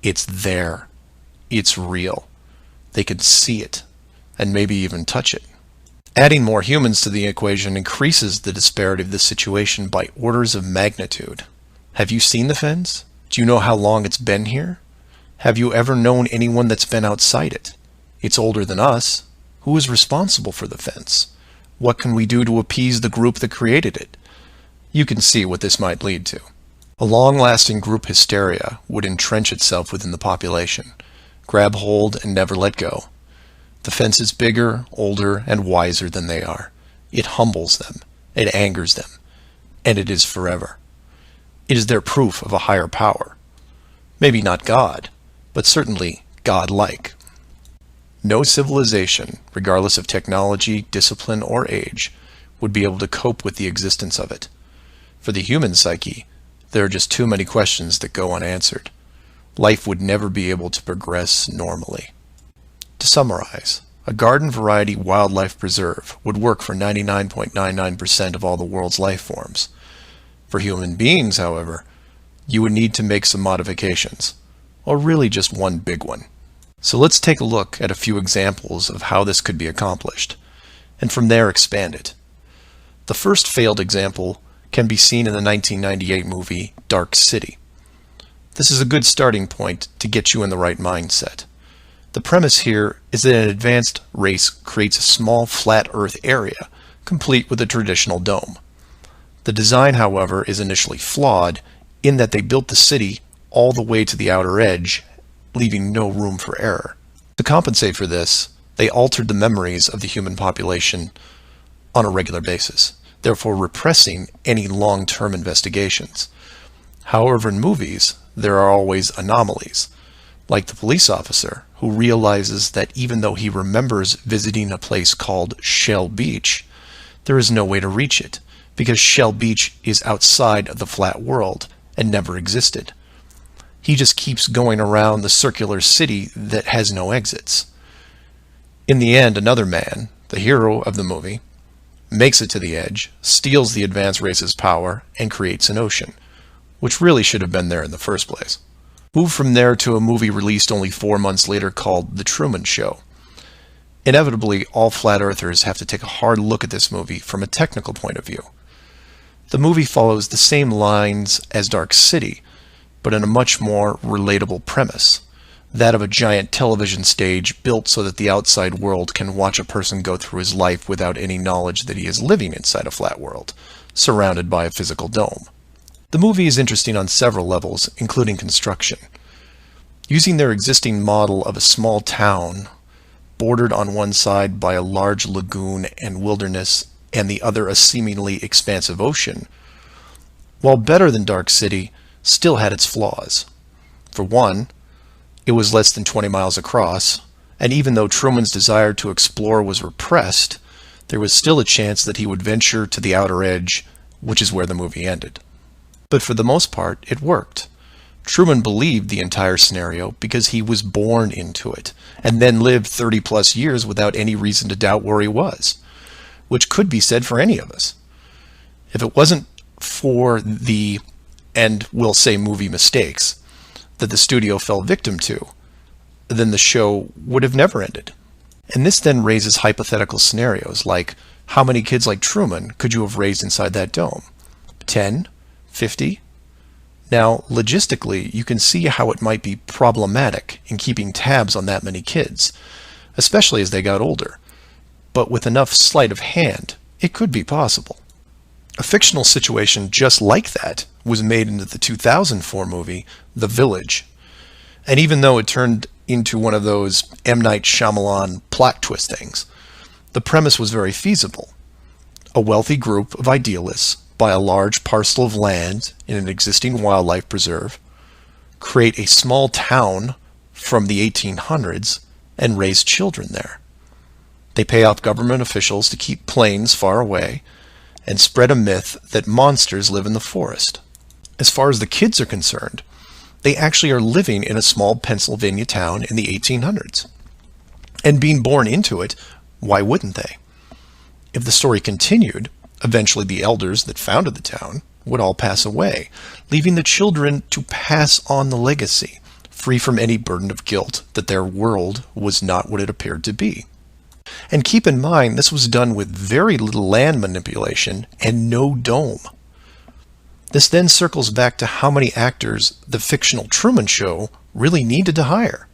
It's there. It's real. They can see it, and maybe even touch it. Adding more humans to the equation increases the disparity of the situation by orders of magnitude. Have you seen the fence? Do you know how long it's been here? Have you ever known anyone that's been outside it? It's older than us. Who is responsible for the fence? What can we do to appease the group that created it? You can see what this might lead to. A long-lasting group hysteria would entrench itself within the population, grab hold and never let go. The fence is bigger, older, and wiser than they are. It humbles them, it angers them, and it is forever. It is their proof of a higher power. Maybe not God, but certainly God-like. No civilization, regardless of technology, discipline, or age, would be able to cope with the existence of it. For the human psyche, there are just too many questions that go unanswered. Life would never be able to progress normally. To summarize, a garden variety wildlife preserve would work for 99.99% of all the world's life forms. For human beings, however, you would need to make some modifications, or really just one big one. So let's take a look at a few examples of how this could be accomplished, and from there expand it. The first failed example can be seen in the 1998 movie Dark City. This is a good starting point to get you in the right mindset. The premise here is that an advanced race creates a small flat Earth area, complete with a traditional dome. The design, however, is initially flawed in that they built the city all the way to the outer edge, leaving no room for error. To compensate for this, they altered the memories of the human population on a regular basis, therefore repressing any long-term investigations. However, in movies, there are always anomalies, like the police officer who realizes that even though he remembers visiting a place called Shell Beach, there is no way to reach it, because Shell Beach is outside of the flat world and never existed. He just keeps going around the circular city that has no exits. In the end, another man, the hero of the movie, makes it to the edge, steals the advanced race's power, and creates an ocean, which really should have been there in the first place. Move from there to a movie released only 4 months later called The Truman Show. Inevitably, all flat earthers have to take a hard look at this movie from a technical point of view. The movie follows the same lines as Dark City, but in a much more relatable premise, that of a giant television stage built so that the outside world can watch a person go through his life without any knowledge that he is living inside a flat world, surrounded by a physical dome. The movie is interesting on several levels, including construction. Using their existing model of a small town, bordered on one side by a large lagoon and wilderness, and the other a seemingly expansive ocean, while better than Dark City, still had its flaws. For one, it was less than 20 miles across, and even though Truman's desire to explore was repressed, there was still a chance that he would venture to the outer edge, which is where the movie ended. But for the most part, it worked. Truman believed the entire scenario because he was born into it, and then lived 30+ years without any reason to doubt where he was, which could be said for any of us. If it wasn't for the, and we'll say movie mistakes, that the studio fell victim to, then the show would have never ended. And this then raises hypothetical scenarios like, how many kids like Truman could you have raised inside that dome? 10? 50? Now, logistically, you can see how it might be problematic in keeping tabs on that many kids, especially as they got older. But with enough sleight of hand, it could be possible. A fictional situation just like that was made into the 2004 movie, The Village. And even though it turned into one of those M. Night Shyamalan plot twist things, the premise was very feasible. A wealthy group of idealists buy a large parcel of land in an existing wildlife preserve, create a small town from the 1800s, and raise children there. They pay off government officials to keep planes far away and spread a myth that monsters live in the forest. As far as the kids are concerned, they actually are living in a small Pennsylvania town in the 1800s. And being born into it, why wouldn't they? If the story continued, eventually the elders that founded the town would all pass away, leaving the children to pass on the legacy, free from any burden of guilt that their world was not what it appeared to be. And keep in mind, this was done with very little land manipulation and no dome. This then circles back to how many actors the fictional Truman Show really needed to hire.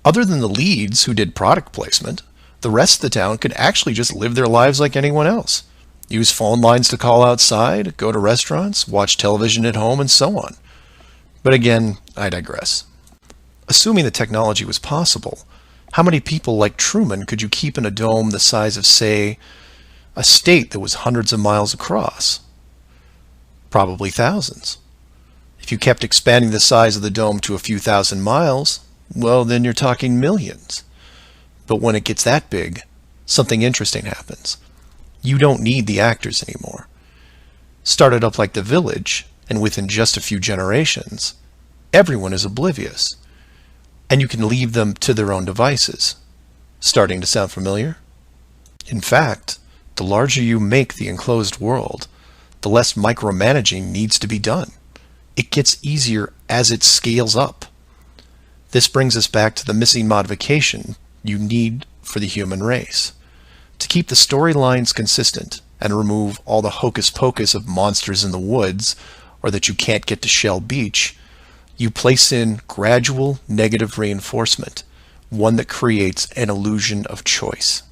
Other than the leads who did product placement, the rest of the town could actually just live their lives like anyone else. Use phone lines to call outside, go to restaurants, watch television at home, and so on. But again, I digress. Assuming the technology was possible, how many people like Truman could you keep in a dome the size of, say, a state that was hundreds of miles across? Probably thousands. If you kept expanding the size of the dome to a few thousand miles, well, then you're talking millions. But when it gets that big, something interesting happens. You don't need the actors anymore. Started up like The Village, and within just a few generations, everyone is oblivious. And you can leave them to their own devices. Starting to sound familiar? In fact, the larger you make the enclosed world, the less micromanaging needs to be done. It gets easier as it scales up. This brings us back to the missing modification you need for the human race. To keep the storylines consistent and remove all the hocus pocus of monsters in the woods or that you can't get to Shell Beach, you place in gradual negative reinforcement, one that creates an illusion of choice.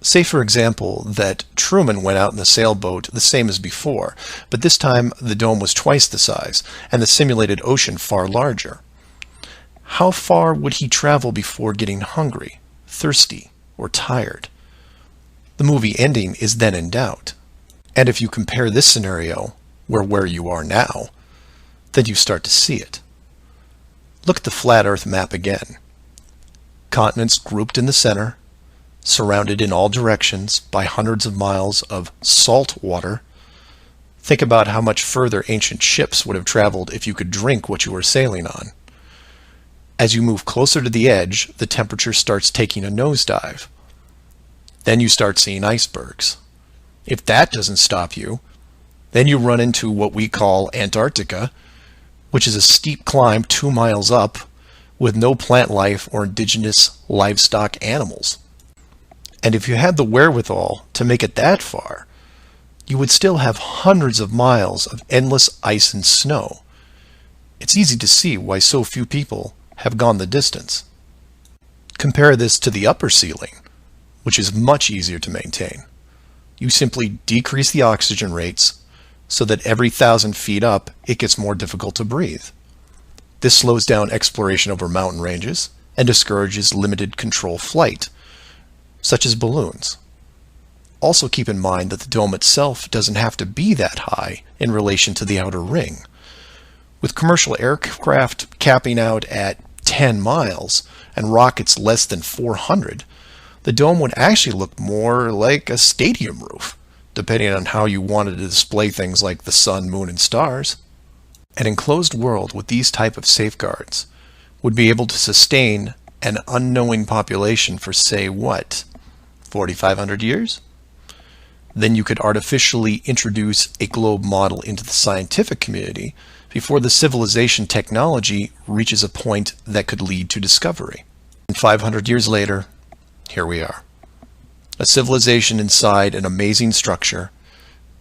Say, for example, that Truman went out in the sailboat the same as before, but this time the dome was twice the size and the simulated ocean far larger. How far would he travel before getting hungry, thirsty, or tired? The movie ending is then in doubt. And if you compare this scenario where you are now, then you start to see it. Look at the flat Earth map again. Continents grouped in the center, surrounded in all directions by hundreds of miles of salt water. Think about how much further ancient ships would have traveled if you could drink what you were sailing on. As you move closer to the edge, the temperature starts taking a nosedive. Then you start seeing icebergs. If that doesn't stop you, then you run into what we call Antarctica, which is a steep climb 2 miles up with no plant life or indigenous livestock animals. And if you had the wherewithal to make it that far, you would still have hundreds of miles of endless ice and snow. It's easy to see why so few people have gone the distance. Compare this to the upper ceiling, which is much easier to maintain. You simply decrease the oxygen rates so that every 1,000 feet up it gets more difficult to breathe. This slows down exploration over mountain ranges and discourages limited control flight, such as balloons. Also keep in mind that the dome itself doesn't have to be that high in relation to the outer ring. With commercial aircraft capping out at 10 miles and rockets less than 400, the dome would actually look more like a stadium roof, depending on how you wanted to display things like the sun, moon, and stars. An enclosed world with these type of safeguards would be able to sustain an unknowing population for, say, what, 4,500 years? Then you could artificially introduce a globe model into the scientific community before the civilization technology reaches a point that could lead to discovery. And 500 years later, here we are. A civilization inside an amazing structure,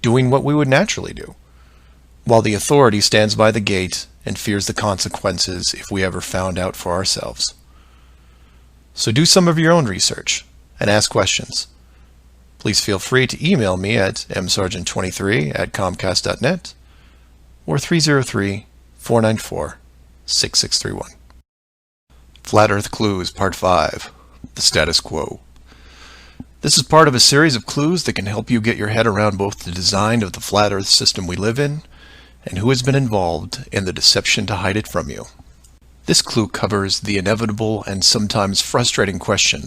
doing what we would naturally do, while the authority stands by the gate and fears the consequences if we ever found out for ourselves. So do some of your own research and ask questions. Please feel free to email me at msargent23@comcast.net or 303-494-6631. Flat Earth Clues Part 5, The Status Quo. This is part of a series of clues that can help you get your head around both the design of the flat Earth system we live in and who has been involved in the deception to hide it from you. This clue covers the inevitable and sometimes frustrating question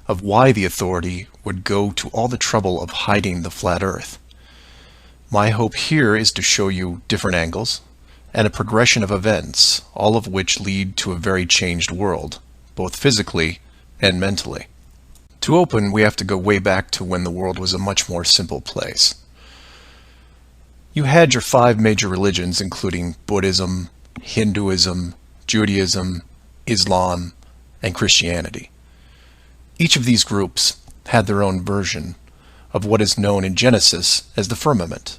of why the authority would go to all the trouble of hiding the flat Earth. My hope here is to show you different angles and a progression of events, all of which lead to a very changed world, both physically and mentally. To open, we have to go way back to when the world was a much more simple place. You had your 5 major religions, including Buddhism, Hinduism, Judaism, Islam, and Christianity. Each of these groups had their own version of what is known in Genesis as the firmament,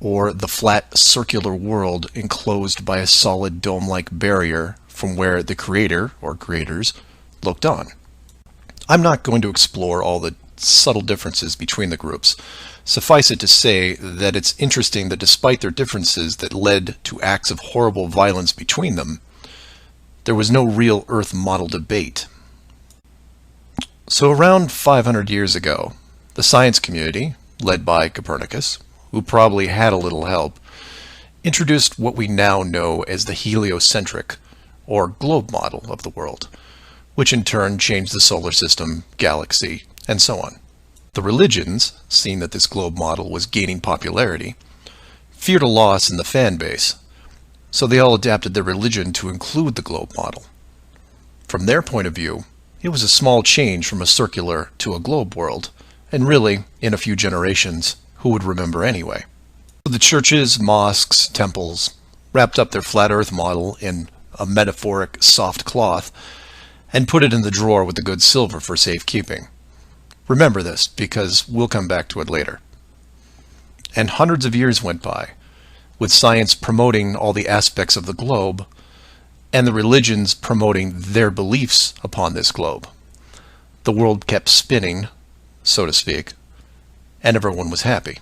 or the flat circular world enclosed by a solid dome-like barrier from where the creator, or creators, looked on. I'm not going to explore all the subtle differences between the groups. Suffice it to say that it's interesting that despite their differences that led to acts of horrible violence between them, there was no real Earth model debate. So around 500 years ago, the science community, led by Copernicus, who probably had a little help, introduced what we now know as the heliocentric, or globe model of the world, which in turn changed the solar system, galaxy, and so on. The religions, seeing that this globe model was gaining popularity, feared a loss in the fan base, so they all adapted their religion to include the globe model. From their point of view, it was a small change from a circular to a globe world, and really, in a few generations, who would remember anyway? So the churches, mosques, temples wrapped up their flat Earth model in a metaphoric soft cloth and put it in the drawer with the good silver for safekeeping. Remember this, because we'll come back to it later. And hundreds of years went by, with science promoting all the aspects of the globe, and the religions promoting their beliefs upon this globe. The world kept spinning, so to speak, and everyone was happy.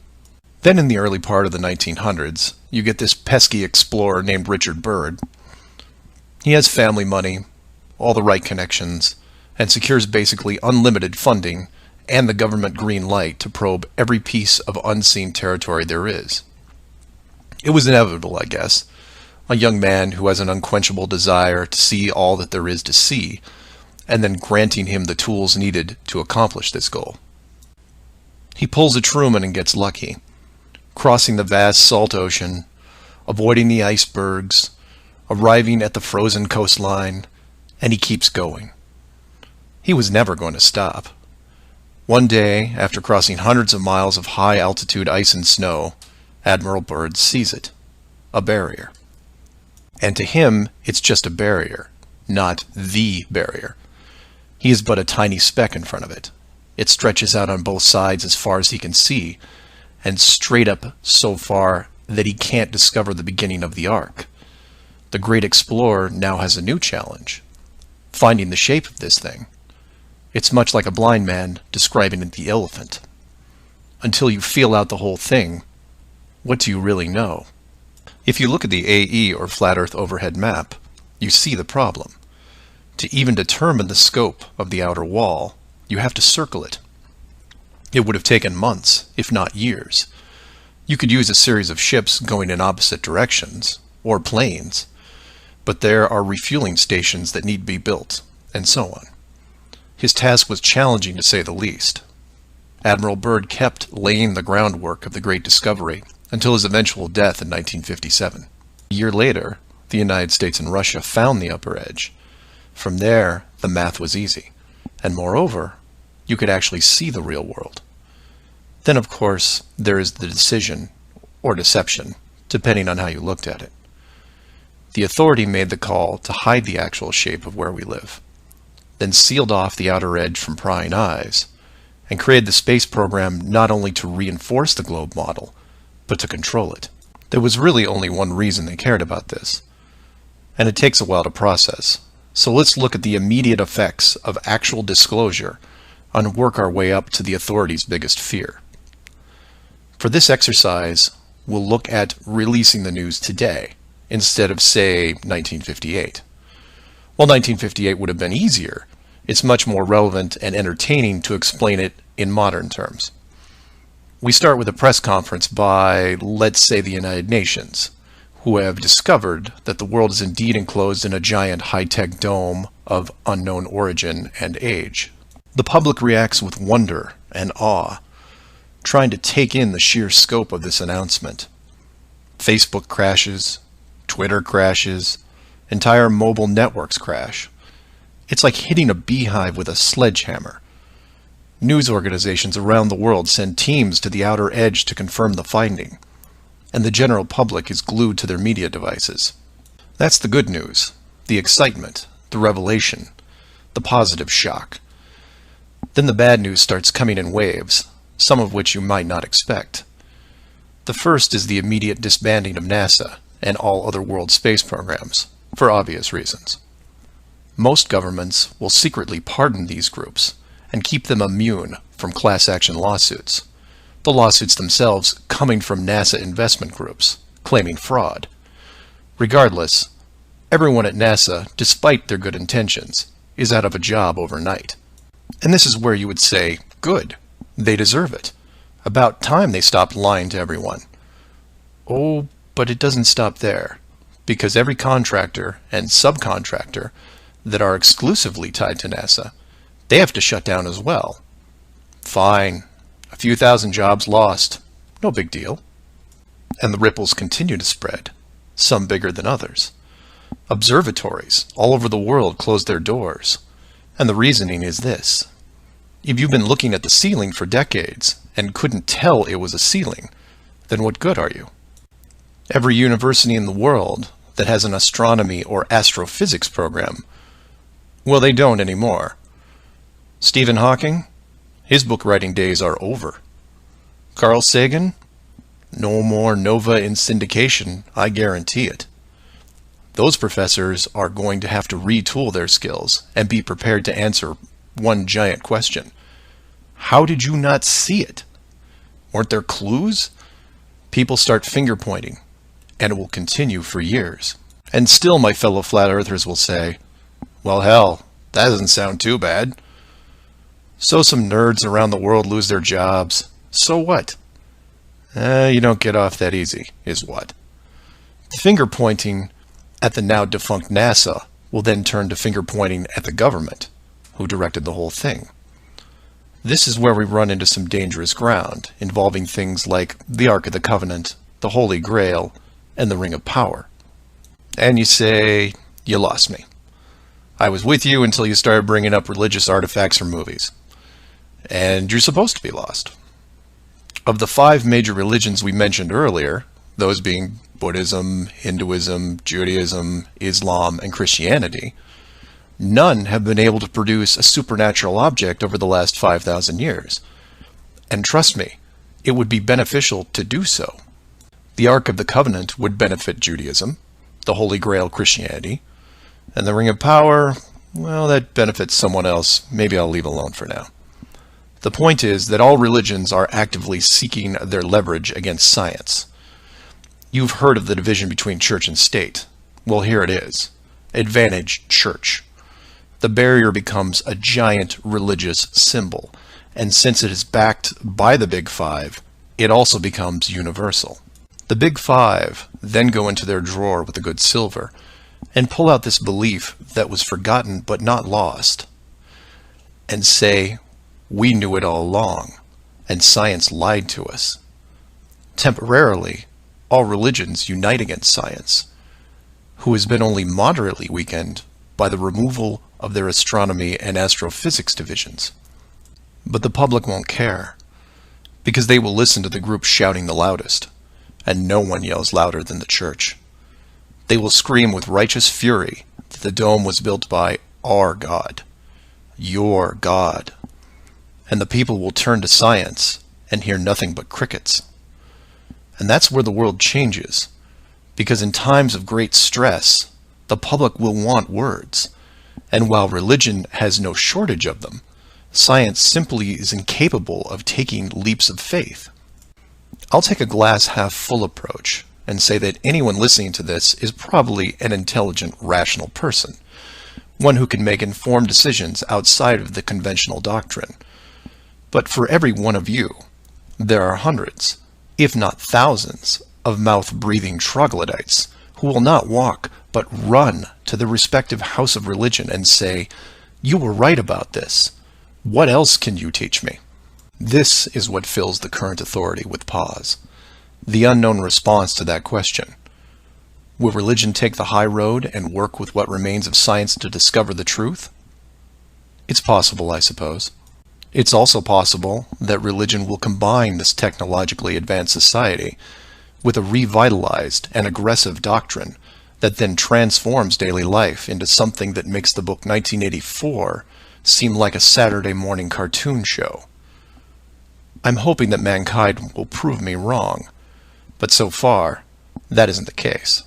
Then in the early part of the 1900s, you get this pesky explorer named Richard Byrd. He has family money, all the right connections, and secures basically unlimited funding and the government green light to probe every piece of unseen territory there is. It was inevitable, I guess. A young man who has an unquenchable desire to see all that there is to see, and then granting him the tools needed to accomplish this goal. He pulls a Truman and gets lucky, crossing the vast salt ocean, avoiding the icebergs, arriving at the frozen coastline, and he keeps going. He was never going to stop. One day, after crossing hundreds of miles of high-altitude ice and snow, Admiral Byrd sees it, a barrier. And to him, it's just a barrier, not the barrier. He is but a tiny speck in front of it. It stretches out on both sides as far as he can see, and straight up so far that he can't discover the beginning of the arc. The great explorer now has a new challenge, finding the shape of this thing. It's much like a blind man describing the elephant. Until you feel out the whole thing, what do you really know? If you look at the AE, or Flat Earth Overhead Map, you see the problem. To even determine the scope of the outer wall, you have to circle it. It would have taken months, if not years. You could use a series of ships going in opposite directions, or planes, but there are refueling stations that need to be built, and so on. His task was challenging to say the least. Admiral Byrd kept laying the groundwork of the great discovery until his eventual death in 1957. A year later, the United States and Russia found the upper edge. From there, the math was easy, and moreover, you could actually see the real world. Then, of course, there is the decision, or deception, depending on how you looked at it. The authority made the call to hide the actual shape of where we live, then sealed off the outer edge from prying eyes, and created the space program not only to reinforce the globe model, but to control it. There was really only one reason they cared about this, and it takes a while to process. So let's look at the immediate effects of actual disclosure and work our way up to the authorities' biggest fear. For this exercise, we'll look at releasing the news today, instead of, say, 1958. While 1958 would have been easier, it's much more relevant and entertaining to explain it in modern terms. We start with a press conference by, let's say, the United Nations, who have discovered that the world is indeed enclosed in a giant high-tech dome of unknown origin and age. The public reacts with wonder and awe, trying to take in the sheer scope of this announcement. Facebook crashes, Twitter crashes, entire mobile networks crash. It's like hitting a beehive with a sledgehammer. News organizations around the world send teams to the outer edge to confirm the finding, and the general public is glued to their media devices. That's the good news, the excitement, the revelation, the positive shock. Then the bad news starts coming in waves, some of which you might not expect. The first is the immediate disbanding of NASA and all other world space programs, for obvious reasons. Most governments will secretly pardon these groups and keep them immune from class action lawsuits, the lawsuits themselves coming from NASA investment groups, claiming fraud. Regardless, everyone at NASA, despite their good intentions, is out of a job overnight. And this is where you would say, good, they deserve it. About time they stopped lying to everyone. Oh, but it doesn't stop there, because every contractor and subcontractor that are exclusively tied to NASA, they have to shut down as well. Fine, a few thousand jobs lost, no big deal. And the ripples continue to spread, some bigger than others. Observatories all over the world close their doors, and the reasoning is this. If you've been looking at the ceiling for decades and couldn't tell it was a ceiling, then what good are you? Every university in the world that has an astronomy or astrophysics program, well, they don't anymore. Stephen Hawking, his book writing days are over. Carl Sagan, no more nova in syndication, I guarantee it. Those professors are going to have to retool their skills and be prepared to answer one giant question. How did you not see it? Weren't there clues? People start finger pointing, and it will continue for years. And still my fellow flat earthers will say, well, hell, that doesn't sound too bad. So some nerds around the world lose their jobs. So what? You don't get off that easy, is what? The finger pointing at the now defunct NASA will then turn to finger pointing at the government, who directed the whole thing. This is where we run into some dangerous ground, involving things like the Ark of the Covenant, the Holy Grail, and the Ring of Power. And you say, you lost me. I was with you until you started bringing up religious artifacts from movies. And you're supposed to be lost. Of the 5 major religions we mentioned earlier, those being Buddhism, Hinduism, Judaism, Islam, and Christianity, none have been able to produce a supernatural object over the last 5,000 years. And trust me, it would be beneficial to do so. The Ark of the Covenant would benefit Judaism, the Holy Grail Christianity, and the Ring of Power, well, that benefits someone else. Maybe I'll leave alone for now. The point is that all religions are actively seeking their leverage against science. You've heard of the division between church and state. Well, here it is. Advantage church. The barrier becomes a giant religious symbol, and since it is backed by the Big Five, it also becomes universal. The Big Five then go into their drawer with the good silver and pull out this belief that was forgotten but not lost, and say, we knew it all along, and science lied to us. Temporarily, all religions unite against science, who has been only moderately weakened by the removal of their astronomy and astrophysics divisions. But the public won't care. because they will listen to the group shouting the loudest, and no one yells louder than the church. They will scream with righteous fury that the dome was built by our God, your God, and the people will turn to science and hear nothing but crickets. And that's where the world changes, because in times of great stress, the public will want words, and while religion has no shortage of them, science simply is incapable of taking leaps of faith. I'll take a glass half full approach and say that anyone listening to this is probably an intelligent, rational person, one who can make informed decisions outside of the conventional doctrine. But for every one of you, there are hundreds, if not thousands, of mouth-breathing troglodytes who will not walk but run to the respective house of religion and say, "You were right about this. What else can you teach me?" This is what fills the current authority with pause. The unknown response to that question. Will religion take the high road and work with what remains of science to discover the truth? It's possible, I suppose. It's also possible that religion will combine this technologically advanced society with a revitalized and aggressive doctrine that then transforms daily life into something that makes the book 1984 seem like a Saturday morning cartoon show. I'm hoping that mankind will prove me wrong, but so far, that isn't the case.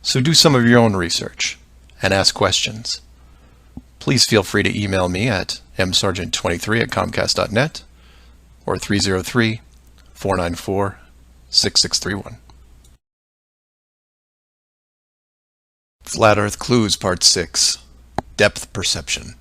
So do some of your own research and ask questions. Please feel free to email me at msargent23@comcast.net or 303-494-6631. Flat Earth Clues Part 6, Depth Perception.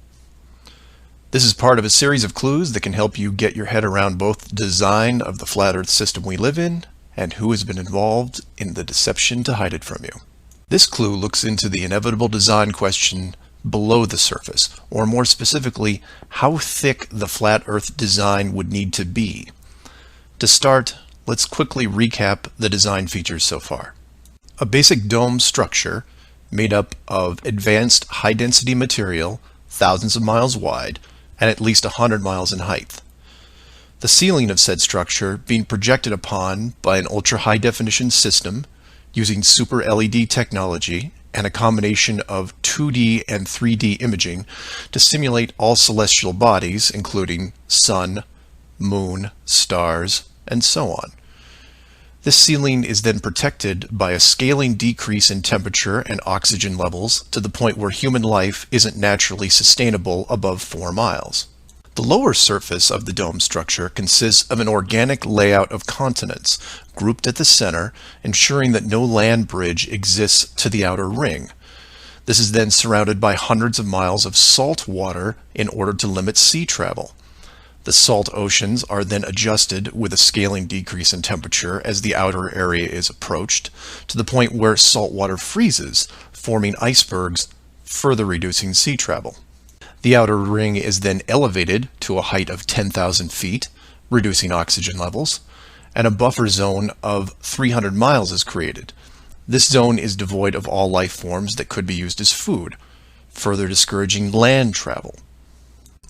This is part of a series of clues that can help you get your head around both the design of the flat Earth system we live in and who has been involved in the deception to hide it from you. This clue looks into the inevitable design question below the surface, or more specifically, how thick the flat Earth design would need to be. To start, let's quickly recap the design features so far. A basic dome structure made up of advanced high-density material, thousands of miles wide, and at least 100 miles in height. The ceiling of said structure being projected upon by an ultra-high-definition system using super LED technology and a combination of 2D and 3D imaging to simulate all celestial bodies, including sun, moon, stars, and so on. This ceiling is then protected by a scaling decrease in temperature and oxygen levels to the point where human life isn't naturally sustainable above 4 miles. The lower surface of the dome structure consists of an organic layout of continents grouped at the center, ensuring that no land bridge exists to the outer ring. This is then surrounded by hundreds of miles of salt water in order to limit sea travel. The salt oceans are then adjusted with a scaling decrease in temperature as the outer area is approached, to the point where salt water freezes, forming icebergs, further reducing sea travel. The outer ring is then elevated to a height of 10,000 feet, reducing oxygen levels, and a buffer zone of 300 miles is created. This zone is devoid of all life forms that could be used as food, further discouraging land travel.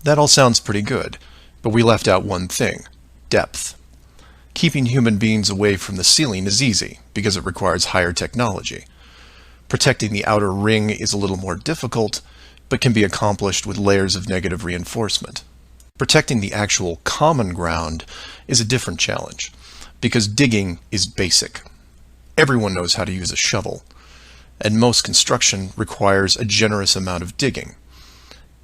That all sounds pretty good, but we left out one thing: depth. Keeping human beings away from the ceiling is easy, because it requires higher technology. Protecting the outer ring is a little more difficult, but can be accomplished with layers of negative reinforcement. Protecting the actual common ground is a different challenge, because digging is basic. Everyone knows how to use a shovel, and most construction requires a generous amount of digging.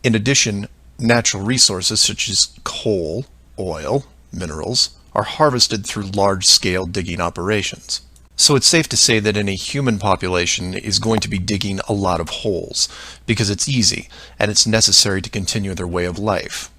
In addition, natural resources such as coal, oil, minerals are harvested through large-scale digging operations. So it's safe to say that any human population is going to be digging a lot of holes, because it's easy and it's necessary to continue their way of life.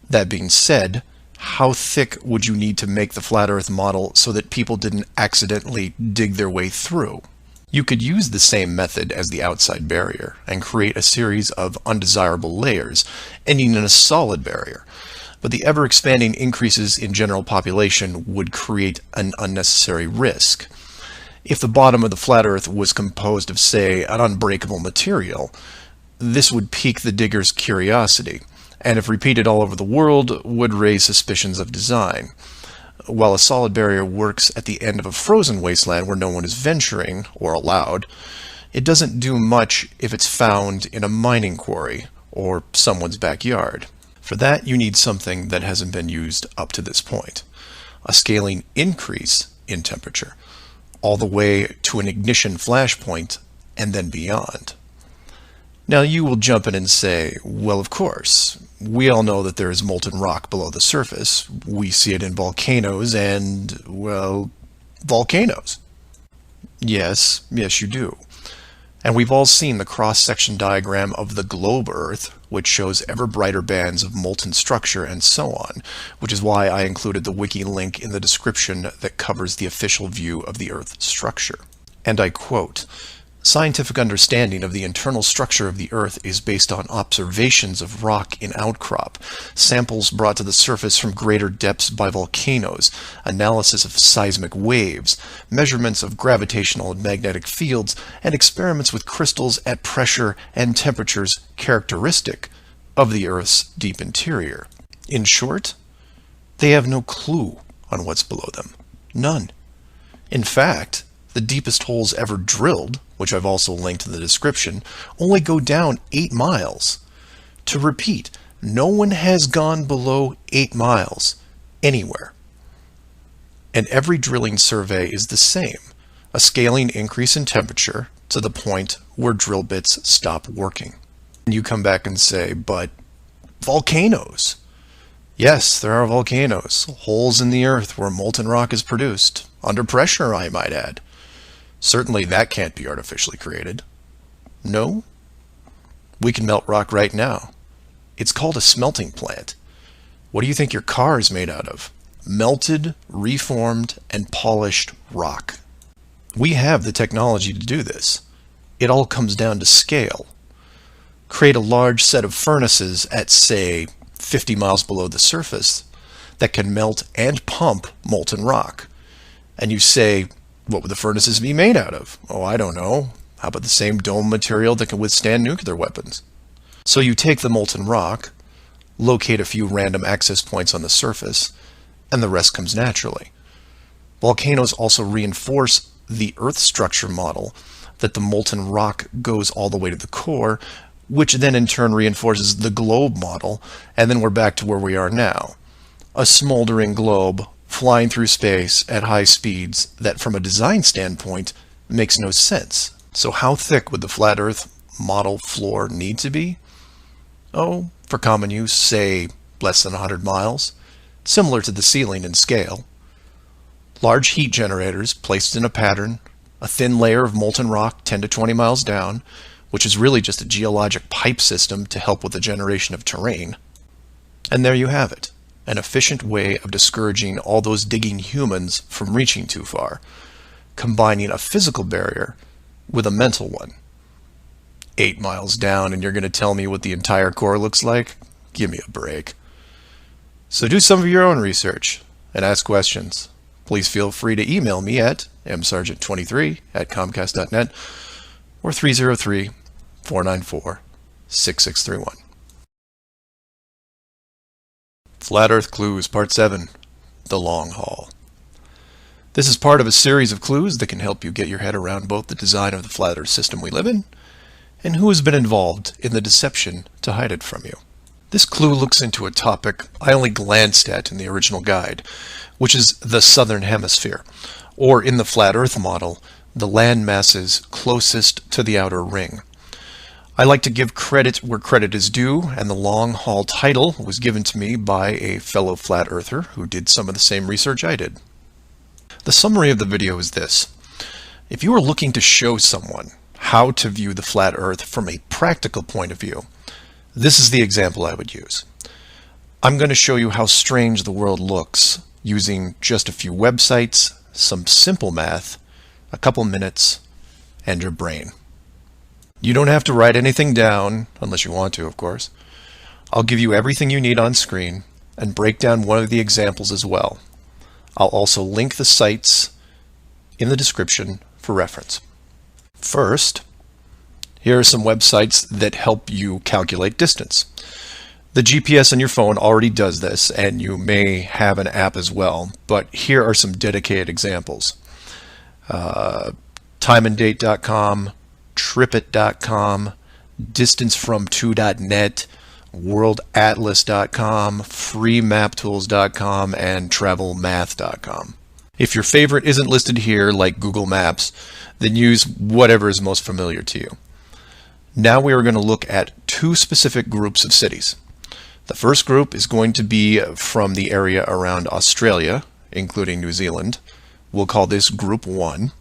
That being said, how thick would you need to make the flat Earth model so that people didn't accidentally dig their way through? You could use the same method as the outside barrier and create a series of undesirable layers, ending in a solid barrier. But the ever-expanding increases in general population would create an unnecessary risk. If the bottom of the flat Earth was composed of, say, an unbreakable material, this would pique the digger's curiosity, and if repeated all over the world, would raise suspicions of design. While a solid barrier works at the end of a frozen wasteland where no one is venturing, or allowed, it doesn't do much if it's found in a mining quarry or someone's backyard. For that, you need something that hasn't been used up to this point. A scaling increase in temperature, all the way to an ignition flashpoint and then beyond. Now you will jump in and say, well, of course, we all know that there is molten rock below the surface. We see it in volcanoes and, well, volcanoes. Yes, you do. And we've all seen the cross-section diagram of the globe Earth, which shows ever brighter bands of molten structure and so on, which is why I included the wiki link in the description that covers the official view of the Earth's structure. And I quote, "Scientific understanding of the internal structure of the Earth is based on observations of rock in outcrop, samples brought to the surface from greater depths by volcanoes, analysis of seismic waves, measurements of gravitational and magnetic fields, and experiments with crystals at pressure and temperatures characteristic of the Earth's deep interior." In short, they have no clue on what's below them. None. In fact, the deepest holes ever drilled, which I've also linked in the description, only go down 8 miles. To repeat, no one has gone below 8 miles anywhere. And every drilling survey is the same, a scaling increase in temperature to the point where drill bits stop working. And you come back and say, but volcanoes. Yes, there are volcanoes, holes in the earth where molten rock is produced, under pressure, I might add. Certainly that can't be artificially created. No? We can melt rock right now. It's called a smelting plant. What do you think your car is made out of? Melted, reformed, and polished rock. We have the technology to do this. It all comes down to scale. Create a large set of furnaces at, say, 50 miles below the surface that can melt and pump molten rock. And you say, what would the furnaces be made out of? Oh, I don't know. How about the same dome material that can withstand nuclear weapons? So you take the molten rock, locate a few random access points on the surface, and the rest comes naturally. Volcanoes also reinforce the Earth structure model that the molten rock goes all the way to the core, which then in turn reinforces the globe model, and then we're back to where we are now. A smoldering globe flying through space at high speeds that from a design standpoint makes no sense. So how thick would the flat Earth model floor need to be? Oh, for common use, say less than 100 miles, similar to the ceiling in scale. Large heat generators placed in a pattern, a thin layer of molten rock 10 to 20 miles down, which is really just a geologic pipe system to help with the generation of terrain. And there you have it. An efficient way of discouraging all those digging humans from reaching too far, combining a physical barrier with a mental one. 8 miles down and you're going to tell me what the entire core looks like? Give me a break. So do some of your own research and ask questions. Please feel free to email me at msargent23@comcast.net or 303-494-6631. Flat Earth Clues, Part 7, The Long Haul. This is part of a series of clues that can help you get your head around both the design of the flat Earth system we live in and who has been involved in the deception to hide it from you. This clue looks into a topic I only glanced at in the original guide, which is the southern hemisphere, or in the flat Earth model, the land masses closest to the outer ring. I like to give credit where credit is due, and the long haul title was given to me by a fellow flat earther who did some of the same research I did. The summary of the video is this. If you are looking to show someone how to view the flat Earth from a practical point of view, this is the example I would use. I'm going to show you how strange the world looks using just a few websites, some simple math, a couple minutes, and your brain. You don't have to write anything down, unless you want to, of course. I'll give you everything you need on screen and break down one of the examples as well. I'll also link the sites in the description for reference. First, here are some websites that help you calculate distance. The GPS on your phone already does this, and you may have an app as well, but here are some dedicated examples. Timeanddate.com, tripit.com, distancefrom2.net, worldatlas.com, freemaptools.com, and travelmath.com. If your favorite isn't listed here, like Google Maps, then use whatever is most familiar to you. Now we are going to look at two specific groups of cities. The first group is going to be from the area around Australia, including New Zealand. We'll call this Group 1.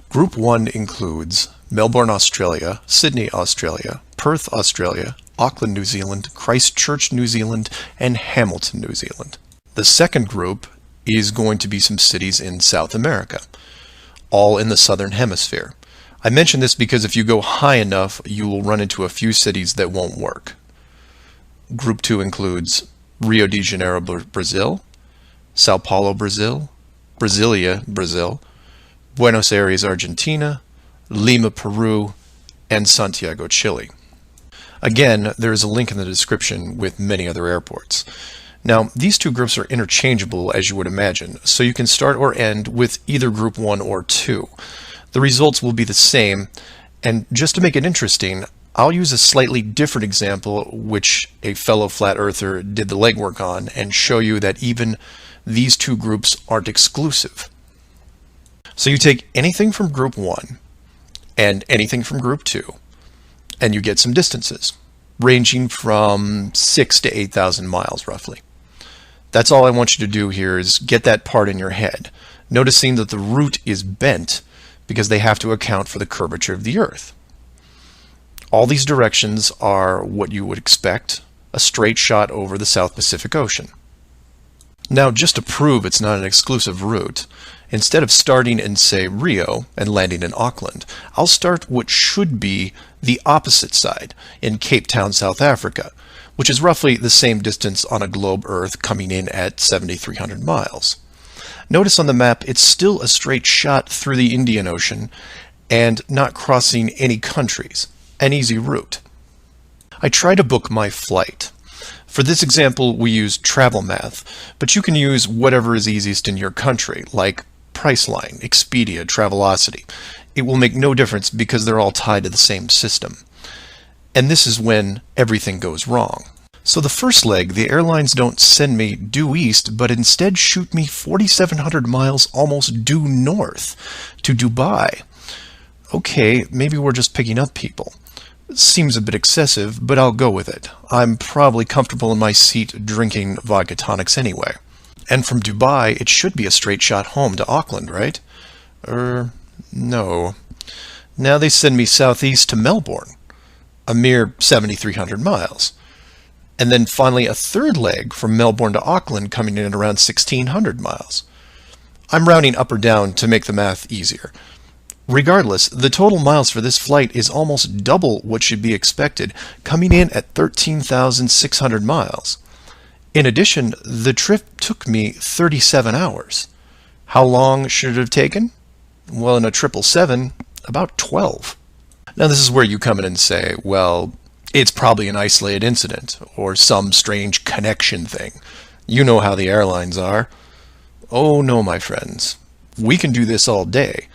Group 1 includes Melbourne, Australia, Sydney, Australia, Perth, Australia, Auckland, New Zealand, Christchurch, New Zealand, and Hamilton, New Zealand. The second group is going to be some cities in South America, all in the southern hemisphere. I mention this because if you go high enough, you will run into a few cities that won't work. Group 2 includes Rio de Janeiro, Brazil, Sao Paulo, Brazil, Brasilia, Brazil, Buenos Aires, Argentina, Lima, Peru, and Santiago, Chile. Again, there is a link in the description with many other airports. Now, these two groups are interchangeable, as you would imagine, so you can start or end with either Group 1 or 2. The results will be the same, and just to make it interesting, I'll use a slightly different example which a fellow flat earther did the legwork on and show you that even these two groups aren't exclusive. So you take anything from Group 1 and anything from Group 2, and you get some distances, ranging from 6,000 to 8,000 miles roughly. That's all I want you to do here is get that part in your head, noticing that the route is bent because they have to account for the curvature of the Earth. All these directions are what you would expect, a straight shot over the South Pacific Ocean. Now, just to prove it's not an exclusive route, instead of starting in, say, Rio and landing in Auckland, I'll start what should be the opposite side, in Cape Town, South Africa, which is roughly the same distance on a globe Earth coming in at 7,300 miles. Notice on the map it's still a straight shot through the Indian Ocean and not crossing any countries, an easy route. I try to book my flight. For this example, we use TravelMath, but you can use whatever is easiest in your country, like Priceline, Expedia, Travelocity. It will make no difference because they're all tied to the same system. And this is when everything goes wrong. So the first leg, the airlines don't send me due east, but instead shoot me 4,700 miles almost due north to Dubai. Okay, maybe we're just picking up people. Seems a bit excessive, but I'll go with it. I'm probably comfortable in my seat drinking vodka tonics anyway. And from Dubai, it should be a straight shot home to Auckland, right? No. Now they send me southeast to Melbourne, a mere 7,300 miles. And then finally a third leg from Melbourne to Auckland coming in at around 1,600 miles. I'm rounding up or down to make the math easier. Regardless, the total miles for this flight is almost double what should be expected, coming in at 13,600 miles. In addition, the trip took me 37 hours. How long should it have taken? Well, in a 777, about 12. Now this is where you come in and say, well, it's probably an isolated incident, or some strange connection thing. You know how the airlines are. Oh no, my friends. We can do this all day.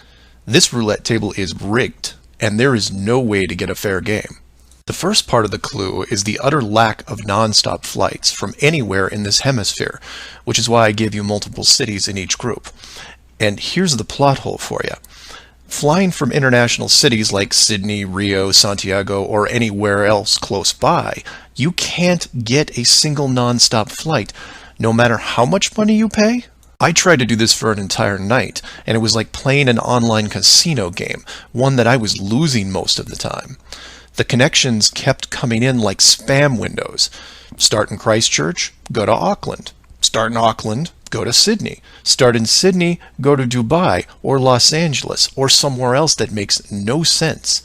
This roulette table is rigged, and there is no way to get a fair game. The first part of the clue is the utter lack of non-stop flights from anywhere in this hemisphere, which is why I give you multiple cities in each group. And here's the plot hole for you. Flying from international cities like Sydney, Rio, Santiago, or anywhere else close by, you can't get a single non-stop flight, no matter how much money you pay. I tried to do this for an entire night, and it was like playing an online casino game, one that I was losing most of the time. The connections kept coming in like spam windows. Start in Christchurch, go to Auckland. Start in Auckland, go to Sydney. Start in Sydney, go to Dubai or Los Angeles or somewhere else that makes no sense.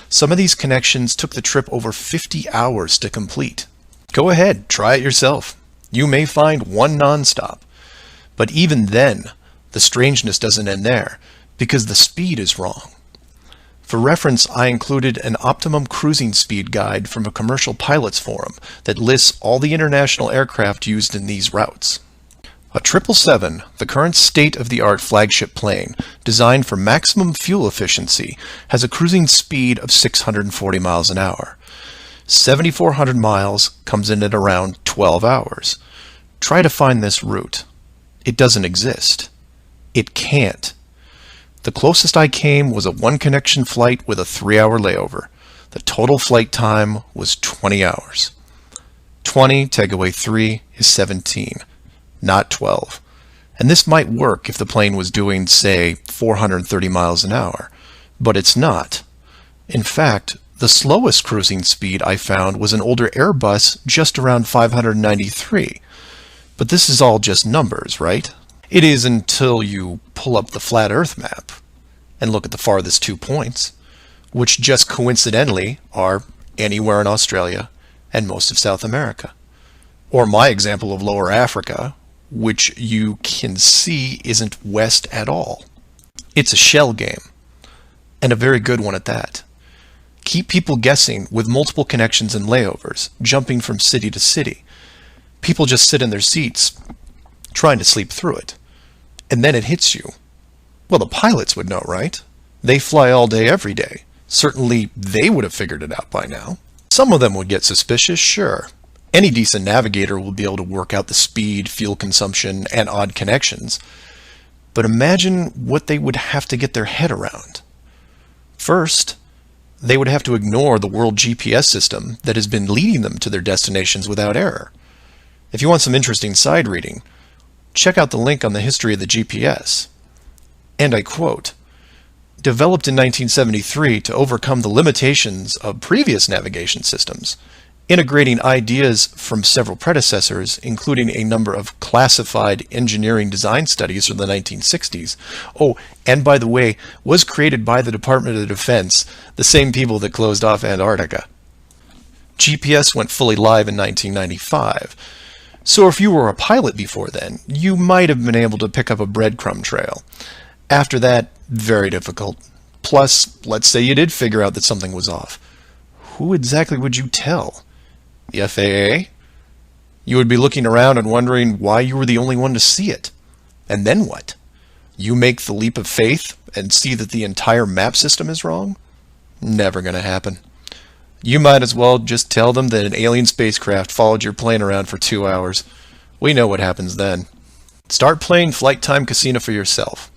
Some of these connections took the trip over 50 hours to complete. Go ahead, try it yourself. You may find one nonstop. But even then, the strangeness doesn't end there, because the speed is wrong. For reference, I included an optimum cruising speed guide from a commercial pilots forum that lists all the international aircraft used in these routes. A 777, the current state-of-the-art flagship plane, designed for maximum fuel efficiency, has a cruising speed of 640 miles an hour. 7,400 miles comes in at around 12 hours. Try to find this route. It doesn't exist. It can't. The closest I came was a one-connection flight with a 3-hour layover. The total flight time was 20 hours. 20 take away 3 is 17, not 12. And this might work if the plane was doing, say, 430 miles an hour, but it's not. In fact, the slowest cruising speed I found was an older Airbus just around 593. But this is all just numbers, right? It is until you pull up the flat Earth map and look at the farthest 2 points, which just coincidentally are anywhere in Australia and most of South America. Or my example of Lower Africa, which you can see isn't west at all. It's a shell game, and a very good one at that. Keep people guessing with multiple connections and layovers, jumping from city to city. People just sit in their seats, trying to sleep through it. And then it hits you. Well, the pilots would know, right? They fly all day, every day. Certainly, they would have figured it out by now. Some of them would get suspicious, sure. Any decent navigator will be able to work out the speed, fuel consumption, and odd connections. But imagine what they would have to get their head around. First, they would have to ignore the world GPS system that has been leading them to their destinations without error. If you want some interesting side reading, check out the link on the history of the GPS. And I quote, "Developed in 1973 to overcome the limitations of previous navigation systems, integrating ideas from several predecessors, including a number of classified engineering design studies from the 1960s. Oh, and by the way, was created by the Department of Defense, the same people that closed off Antarctica. GPS went fully live in 1995. So if you were a pilot before then, you might have been able to pick up a breadcrumb trail. After that, very difficult. Plus, let's say you did figure out that something was off. Who exactly would you tell? The FAA? You would be looking around and wondering why you were the only one to see it. And then what? You make the leap of faith and see that the entire map system is wrong? Never gonna happen. You might as well just tell them that an alien spacecraft followed your plane around for 2 hours. We know what happens then. Start playing Flight Time Casino for yourself.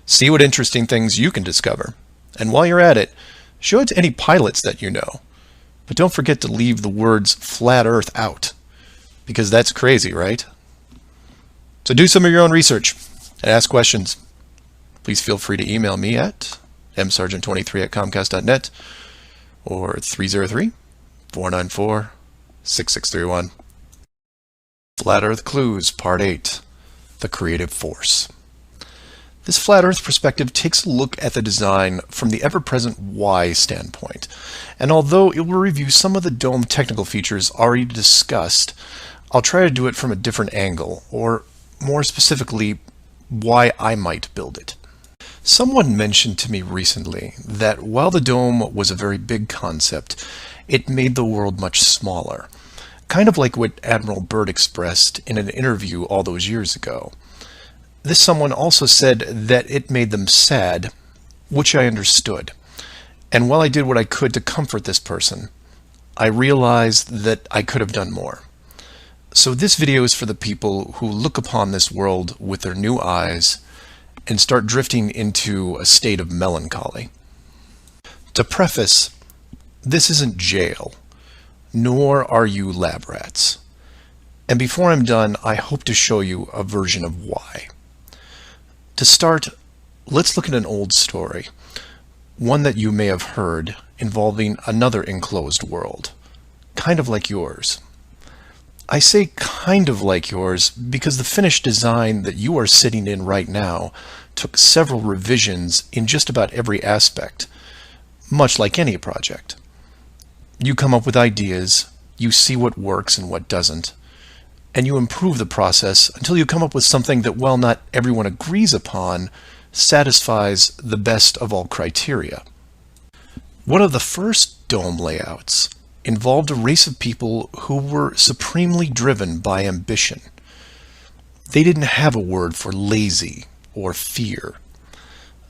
See what interesting things you can discover. And while you're at it, show it to any pilots that you know. But don't forget to leave the words flat Earth out, because that's crazy, right? So do some of your own research and ask questions. Please feel free to email me at msargent23@comcast.net or 303-494-6631. Flat Earth Clues, Part 8, The Creative Force. This flat Earth perspective takes a look at the design from the ever-present why standpoint, and although it will review some of the dome technical features already discussed, I'll try to do it from a different angle, or more specifically, why I might build it. Someone mentioned to me recently that while the dome was a very big concept, it made the world much smaller, kind of like what Admiral Byrd expressed in an interview all those years ago. This someone also said that it made them sad, which I understood. And while I did what I could to comfort this person, I realized that I could have done more. So this video is for the people who look upon this world with their new eyes and start drifting into a state of melancholy. To preface, this isn't jail, nor are you lab rats. And before I'm done, I hope to show you a version of why. To start, let's look at an old story, one that you may have heard, involving another enclosed world, kind of like yours. I say kind of like yours because the finished design that you are sitting in right now took several revisions in just about every aspect, much like any project. You come up with ideas, you see what works and what doesn't, and you improve the process until you come up with something that, while not everyone agrees upon, satisfies the best of all criteria. One of the first dome layouts involved a race of people who were supremely driven by ambition. They didn't have a word for lazy or fear.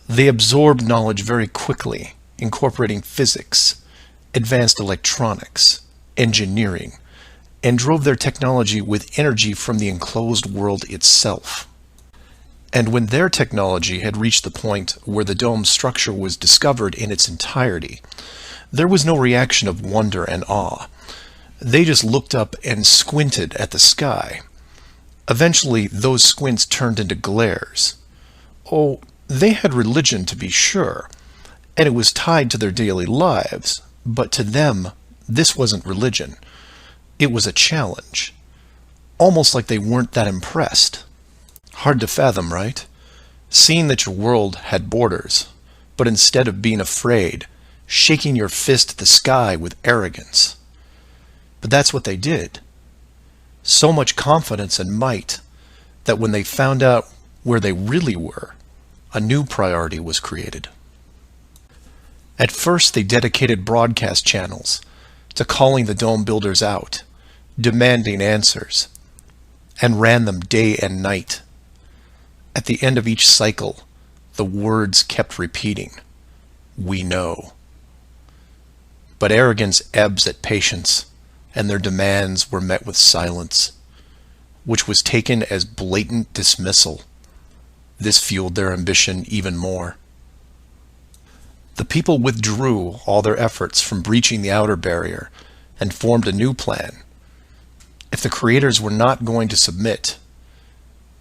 They absorbed knowledge very quickly, incorporating physics, advanced electronics, engineering, and drove their technology with energy from the enclosed world itself. And when their technology had reached the point where the dome's structure was discovered in its entirety, there was no reaction of wonder and awe. They just looked up and squinted at the sky. Eventually, those squints turned into glares. Oh, they had religion, to be sure, and it was tied to their daily lives, but to them, this wasn't religion. It was a challenge. Almost like they weren't that impressed. Hard to fathom, right? Seeing that your world had borders, but instead of being afraid, shaking your fist at the sky with arrogance. But that's what they did. So much confidence and might that when they found out where they really were, a new priority was created. At first, they dedicated broadcast channels to calling the dome builders out, demanding answers, and ran them day and night. At the end of each cycle, the words kept repeating, "We know." But arrogance ebbs at patience, and their demands were met with silence, which was taken as blatant dismissal. This fueled their ambition even more. The people withdrew all their efforts from breaching the outer barrier and formed a new plan. If the creators were not going to submit,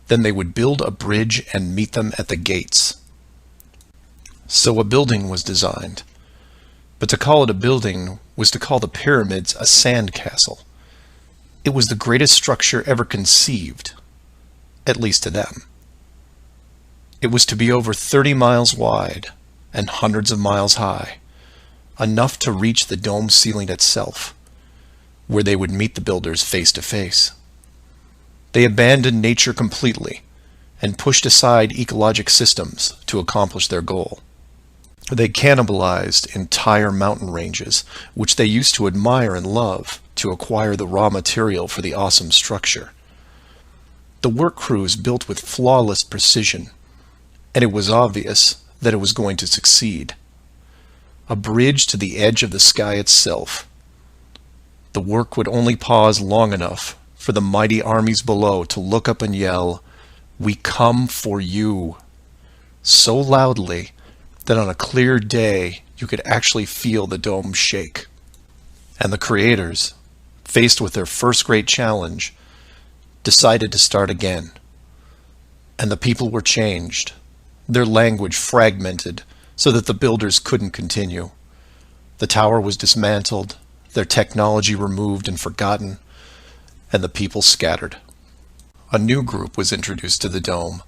then they would build a bridge and meet them at the gates. So a building was designed. But to call it a building was to call the pyramids a sandcastle. It was the greatest structure ever conceived, at least to them. It was to be over 30 miles wide and hundreds of miles high, enough to reach the dome ceiling itself, where they would meet the builders face to face. They abandoned nature completely and pushed aside ecologic systems to accomplish their goal. They cannibalized entire mountain ranges, which they used to admire and love, to acquire the raw material for the awesome structure. The work crews built with flawless precision, and it was obvious that it was going to succeed. A bridge to the edge of the sky itself. The work would only pause long enough for the mighty armies below to look up and yell, "We come for you," so loudly that on a clear day you could actually feel the dome shake. And the creators, faced with their first great challenge, decided to start again. And the people were changed, their language fragmented so that the builders couldn't continue. The tower was dismantled, their technology removed and forgotten, and the people scattered. A new group was introduced to the dome,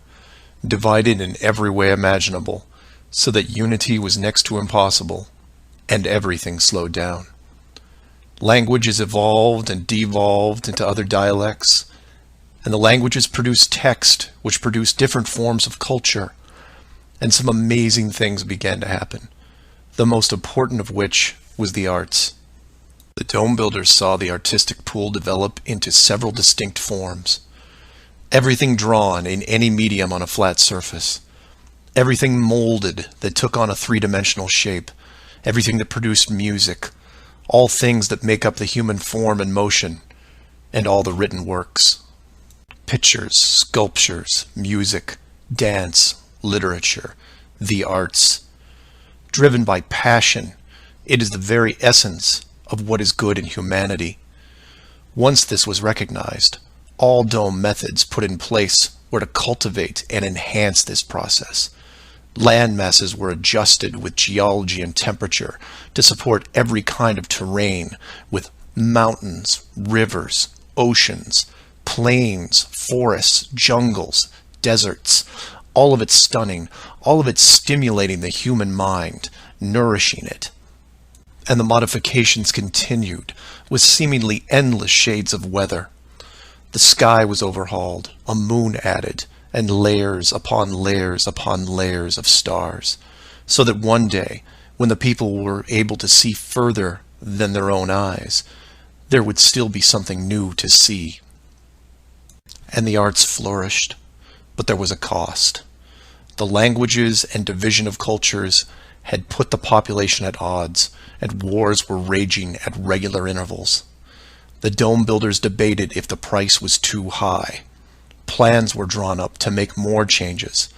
divided in every way imaginable, so that unity was next to impossible, and everything slowed down. Languages evolved and devolved into other dialects, and the languages produced text, which produced different forms of culture, and some amazing things began to happen, the most important of which was the arts. The dome builders saw the artistic pool develop into several distinct forms. Everything drawn in any medium on a flat surface. Everything molded that took on a three-dimensional shape. Everything that produced music. All things that make up the human form and motion. And all the written works. Pictures, sculptures, music, dance, literature, the arts. Driven by passion, it is the very essence of what is good in humanity. Once this was recognized, all dome methods put in place were to cultivate and enhance this process. Land masses were adjusted with geology and temperature to support every kind of terrain, with mountains, rivers, oceans, plains, forests, jungles, deserts, all of it stunning, all of it stimulating the human mind, nourishing it. And the modifications continued with seemingly endless shades of weather. The sky was overhauled, a moon added, and layers upon layers upon layers of stars, so that one day, when the people were able to see further than their own eyes, there would still be something new to see. And the arts flourished, but there was a cost. The languages and division of cultures had put the population at odds, and wars were raging at regular intervals. The dome builders debated if the price was too high. Plans were drawn up to make more changes,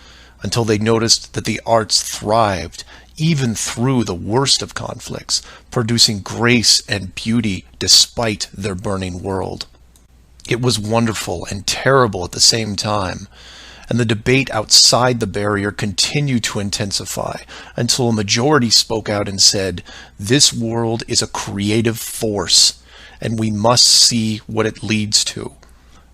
until they noticed that the arts thrived even through the worst of conflicts, producing grace and beauty despite their burning world. It was wonderful and terrible at the same time, and the debate outside the barrier continued to intensify until a majority spoke out and said, "This world is a creative force, and we must see what it leads to.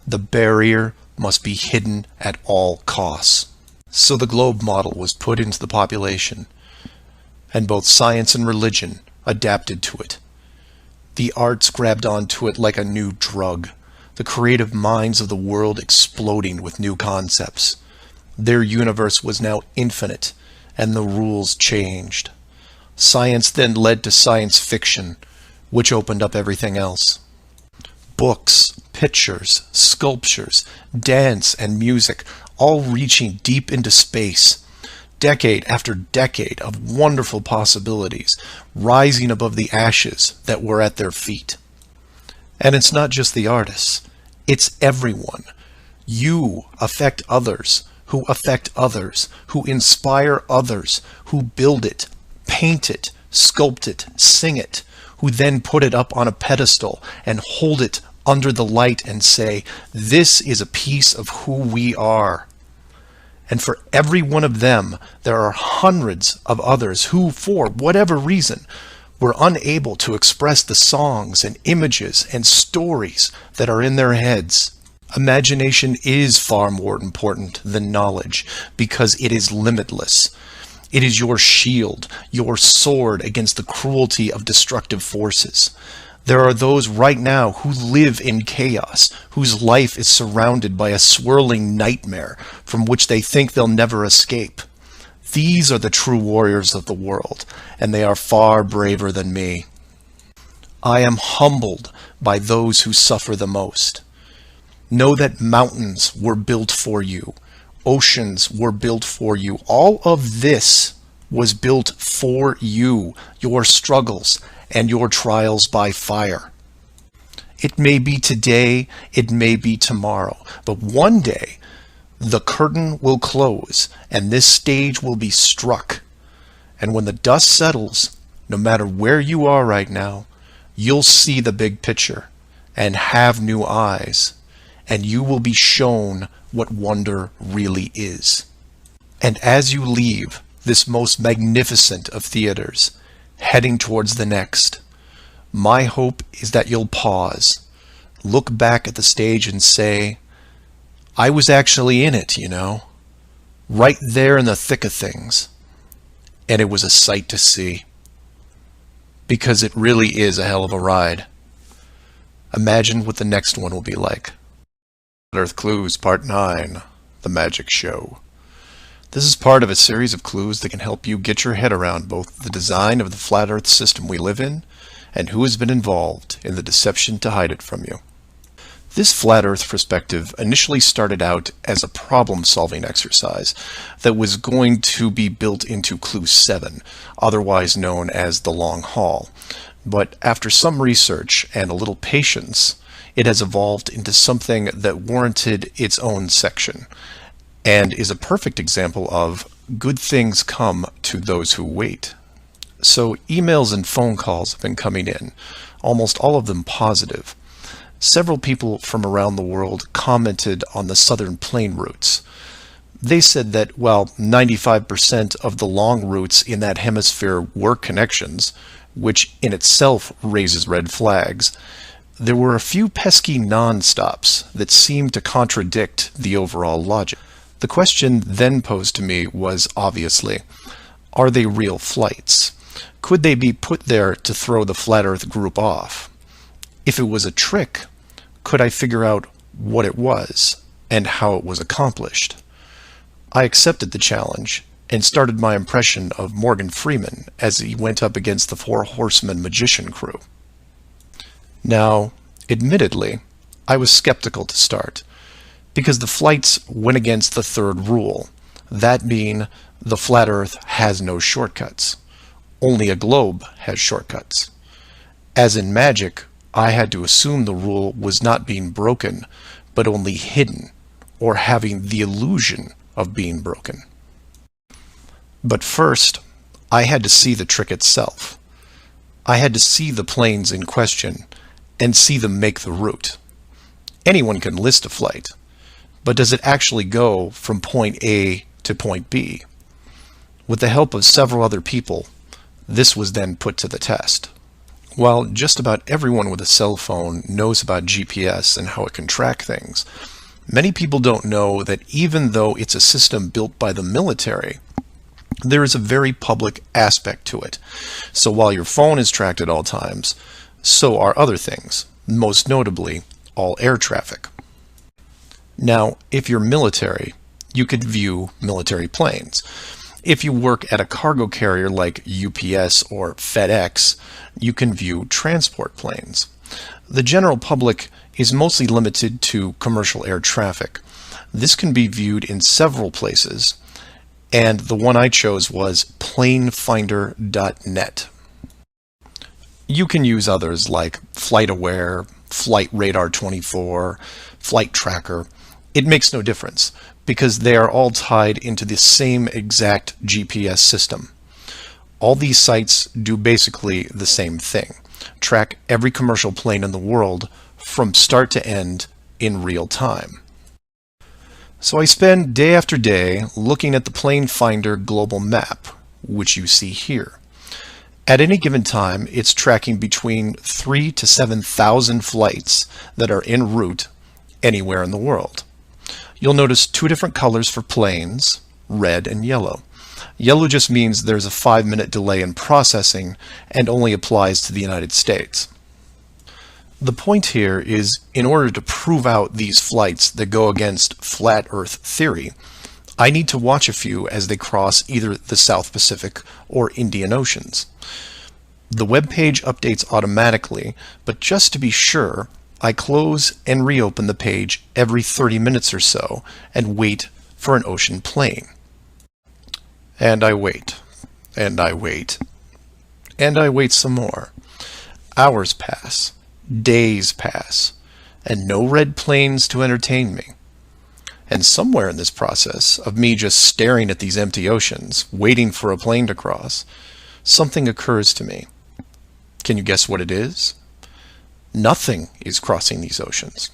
The barrier must be hidden at all costs." So the globe model was put into the population, and both science and religion adapted to it. The arts grabbed onto it like a new drug, the creative minds of the world exploding with new concepts. Their universe was now infinite, and the rules changed. Science then led to science fiction, which opened up everything else. Books, pictures, sculptures, dance, and music, all reaching deep into space, decade after decade of wonderful possibilities, rising above the ashes that were at their feet. And it's not just the artists, it's everyone. You affect others, who affect others, who inspire others, who build it, paint it, sculpt it, sing it, who then put it up on a pedestal and hold it under the light and say, "This is a piece of who we are." And for every one of them, there are hundreds of others who, for whatever reason, were unable to express the songs and images and stories that are in their heads. Imagination is far more important than knowledge because it is limitless. It is your shield, your sword against the cruelty of destructive forces. There are those right now who live in chaos, whose life is surrounded by a swirling nightmare from which they think they'll never escape. These are the true warriors of the world, and they are far braver than me. I am humbled by those who suffer the most. Know that mountains were built for you. Oceans were built for you. All of this was built for you, your struggles, and your trials by fire. It may be today, it may be tomorrow, but one day the curtain will close and this stage will be struck. And when the dust settles, no matter where you are right now, you'll see the big picture and have new eyes, and you will be shown what wonder really is. And as you leave this most magnificent of theaters, heading towards the next, my hope is that you'll pause, look back at the stage and say, "I was actually in it, right there in the thick of things, and it was a sight to see." Because it really is a hell of a ride. Imagine what the next one will be like. Earth Clues Part 9, The Magic Show. This is part of a series of clues that can help you get your head around both the design of the flat Earth system we live in and who has been involved in the deception to hide it from you. This flat Earth perspective initially started out as a problem-solving exercise that was going to be built into Clue 7, otherwise known as the Long Haul. But after some research and a little patience, it has evolved into something that warranted its own section, and is a perfect example of good things come to those who wait. So emails and phone calls have been coming in, almost all of them positive. Several people from around the world commented on the southern plane routes. They said that while 95% of the long routes in that hemisphere were connections, which in itself raises red flags, there were a few pesky non-stops that seemed to contradict the overall logic. The question then posed to me was obviously, are they real flights? Could they be put there to throw the Flat Earth group off? If it was a trick, could I figure out what it was and how it was accomplished? I accepted the challenge and started my impression of Morgan Freeman as he went up against the Four Horsemen magician crew. Now, admittedly, I was skeptical to start, because the flights went against the third rule, that being the flat Earth has no shortcuts. Only a globe has shortcuts. As in magic, I had to assume the rule was not being broken, but only hidden, or having the illusion of being broken. But first, I had to see the trick itself. I had to see the planes in question, and see them make the route. Anyone can list a flight, but does it actually go from point A to point B? With the help of several other people, this was then put to the test. While just about everyone with a cell phone knows about GPS and how it can track things, many people don't know that even though it's a system built by the military, there is a very public aspect to it. So while your phone is tracked at all times, so are other things, most notably all air traffic. Now, if you're military, you could view military planes. If you work at a cargo carrier like UPS or FedEx, you can view transport planes. The general public is mostly limited to commercial air traffic. This can be viewed in several places, and the one I chose was planefinder.net. You can use others like FlightAware, Flight Radar 24, Flight Tracker. It makes no difference, because they are all tied into the same exact GPS system. All these sites do basically the same thing, track every commercial plane in the world from start to end in real time. So I spend day after day looking at the Plane Finder global map, which you see here. At any given time, it's tracking between 3,000 to 7,000 flights that are en route anywhere in the world. You'll notice two different colors for planes, red and yellow. Yellow just means there's a 5-minute delay in processing and only applies to the United States. The point here is, in order to prove out these flights that go against flat Earth theory, I need to watch a few as they cross either the South Pacific or Indian Oceans. The web page updates automatically, but just to be sure, I close and reopen the page every 30 minutes or so and wait for an ocean plane. And I wait, and I wait, and I wait some more. Hours pass, days pass, and no red planes to entertain me. And somewhere in this process of me just staring at these empty oceans, waiting for a plane to cross, something occurs to me. Can you guess what it is? Nothing is crossing these oceans.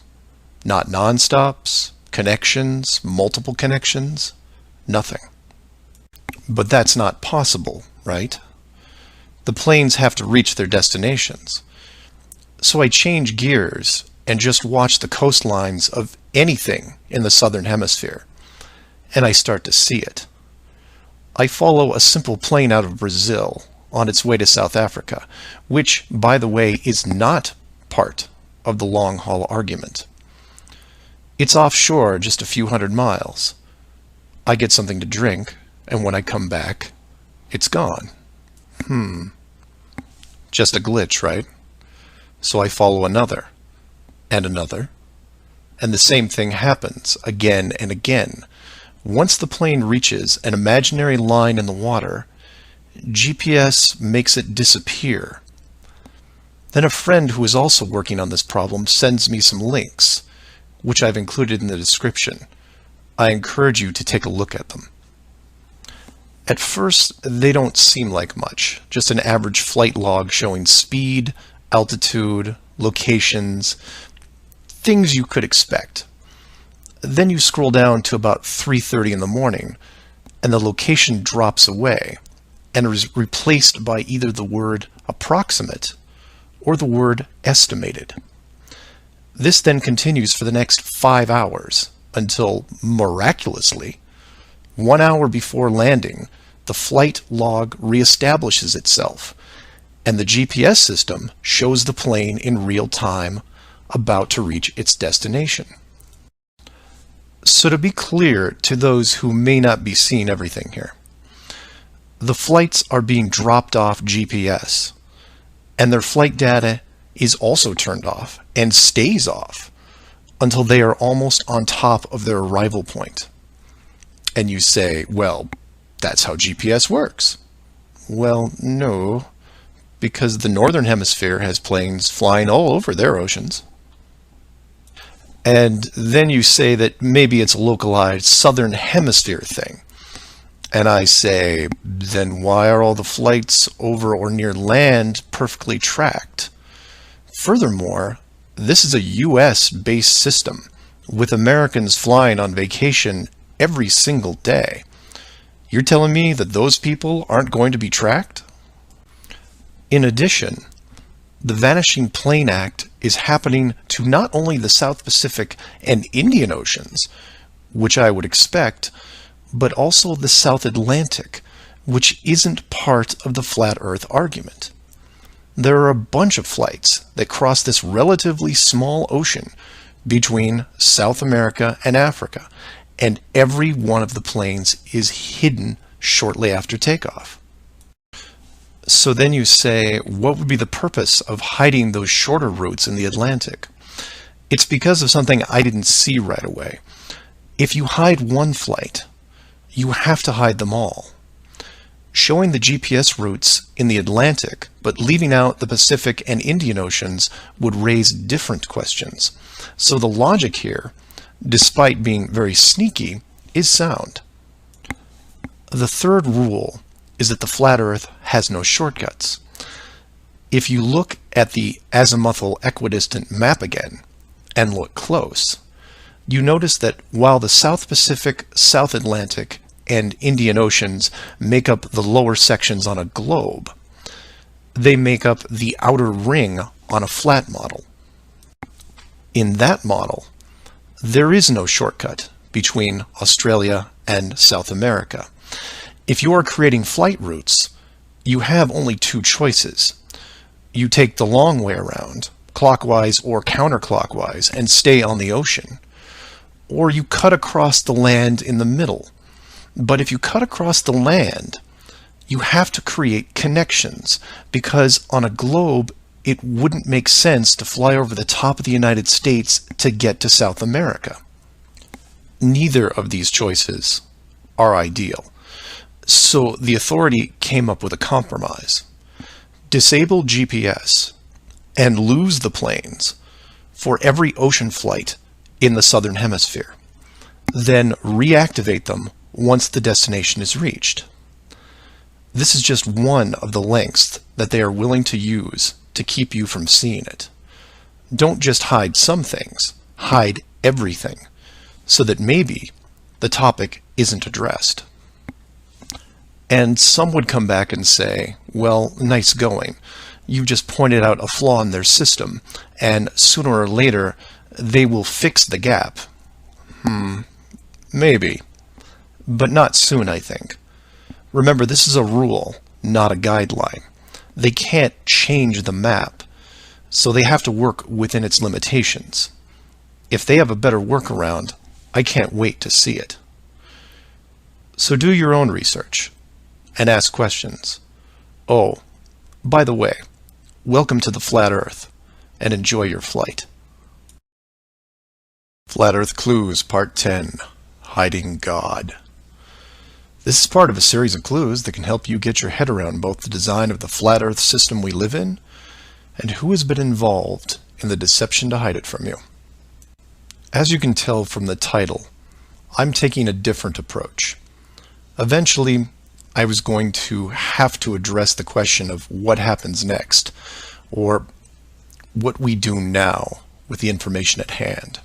Not non-stops, connections, multiple connections, nothing. But that's not possible, right? The planes have to reach their destinations. So I change gears and just watch the coastlines of anything in the southern hemisphere, and I start to see it. I follow a simple plane out of Brazil on its way to South Africa, which, by the way, is not part of the long-haul argument. It's offshore just a few hundred miles. I get something to drink, and when I come back, it's gone. Just a glitch, right? So I follow another, and another, and the same thing happens again and again. Once the plane reaches an imaginary line in the water, GPS makes it disappear. Then a friend who is also working on this problem sends me some links, which I've included in the description. I encourage you to take a look at them. At first, they don't seem like much, just an average flight log showing speed, altitude, locations, things you could expect. Then you scroll down to about 3:30 in the morning, and the location drops away and is replaced by either the word approximate or the word estimated. This then continues for the next 5 hours until, miraculously, 1 hour before landing, the flight log reestablishes itself, and the GPS system shows the plane in real time about to reach its destination. So to be clear to those who may not be seeing everything here, The flights are being dropped off GPS, and their flight data is also turned off and stays off until they are almost on top of their arrival point. And you say, well, that's how GPS works. Well, no, because the northern hemisphere has planes flying all over their oceans. And then you say that maybe it's a localized southern hemisphere thing. And I say, then why are all the flights over or near land perfectly tracked? Furthermore, this is a US-based system with Americans flying on vacation every single day. You're telling me that those people aren't going to be tracked? In addition, the Vanishing Plane Act is happening to not only the South Pacific and Indian Oceans, which I would expect, but also the South Atlantic, which isn't part of the flat Earth argument. There are a bunch of flights that cross this relatively small ocean between South America and Africa, and every one of the planes is hidden shortly after takeoff. So then you say, what would be the purpose of hiding those shorter routes in the Atlantic? It's because of something I didn't see right away. If you hide one flight, you have to hide them all. Showing the GPS routes in the Atlantic, but leaving out the Pacific and Indian Oceans would raise different questions. So the logic here, despite being very sneaky, is sound. The third rule is that the flat Earth has no shortcuts. If you look at the azimuthal equidistant map again, and look close, you notice that while the South Pacific, South Atlantic, and Indian Oceans make up the lower sections on a globe, they make up the outer ring on a flat model. In that model, there is no shortcut between Australia and South America. If you are creating flight routes, you have only two choices. You take the long way around, clockwise or counterclockwise, and stay on the ocean. Or you cut across the land in the middle. But if you cut across the land, you have to create connections, because on a globe, it wouldn't make sense to fly over the top of the United States to get to South America. Neither of these choices are ideal. So the authority came up with a compromise. Disable GPS and lose the planes for every ocean flight in the Southern Hemisphere. Then reactivate them once the destination is reached. This is just one of the lengths that they are willing to use to keep you from seeing it. Don't just hide some things, hide everything, so that maybe the topic isn't addressed. And some would come back and say, well, nice going. You just pointed out a flaw in their system, and sooner or later they will fix the gap. Maybe. But not soon, I think. Remember, this is a rule, not a guideline. They can't change the map, so they have to work within its limitations. If they have a better workaround, I can't wait to see it. So do your own research and ask questions. Oh, by the way, welcome to the Flat Earth, and enjoy your flight. Flat Earth Clues Part 10, Hiding God. This is part of a series of clues that can help you get your head around both the design of the flat Earth system we live in and who has been involved in the deception to hide it from you. As you can tell from the title, I'm taking a different approach. Eventually, I was going to have to address the question of what happens next, or what we do now with the information at hand.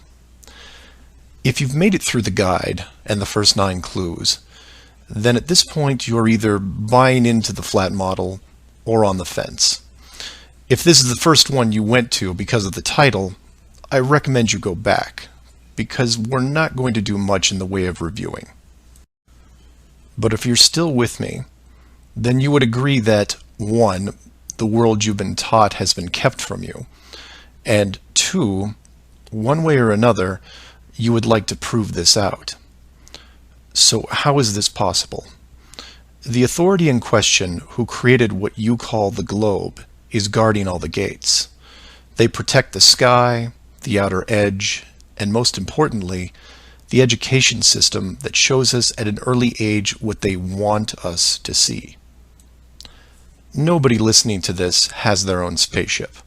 If you've made it through the guide and the first 9 clues, then at this point you're either buying into the flat model or on the fence. If this is the first one you went to because of the title, I recommend you go back, because we're not going to do much in the way of reviewing. But if you're still with me, then you would agree that 1, the world you've been taught has been kept from you, and 2, one way or another, you would like to prove this out. So how is this possible? The authority in question who created what you call the globe is guarding all the gates. They protect the sky, the outer edge, and most importantly, the education system that shows us at an early age what they want us to see. Nobody listening to this has their own spaceship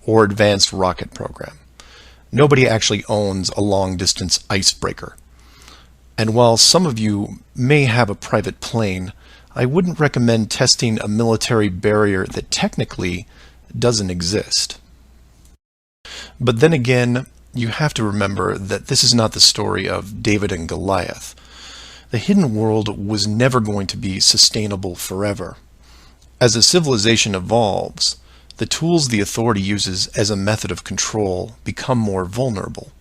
or advanced rocket program. Nobody actually owns a long-distance icebreaker. And while some of you may have a private plane, I wouldn't recommend testing a military barrier that technically doesn't exist. But then again, you have to remember that this is not the story of David and Goliath. The hidden world was never going to be sustainable forever. As a civilization evolves, the tools the authority uses as a method of control become more vulnerable.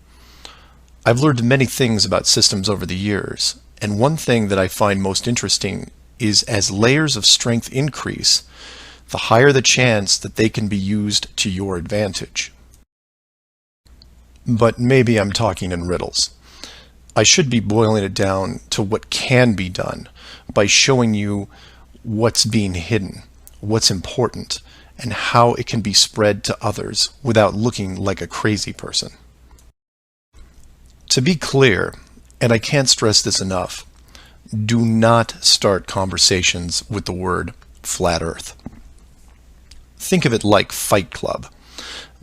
I've learned many things about systems over the years, and one thing that I find most interesting is as layers of strength increase, the higher the chance that they can be used to your advantage. But maybe I'm talking in riddles. I should be boiling it down to what can be done by showing you what's being hidden, what's important, and how it can be spread to others without looking like a crazy person. To be clear, and I can't stress this enough, do not start conversations with the word flat earth. Think of it like Fight Club.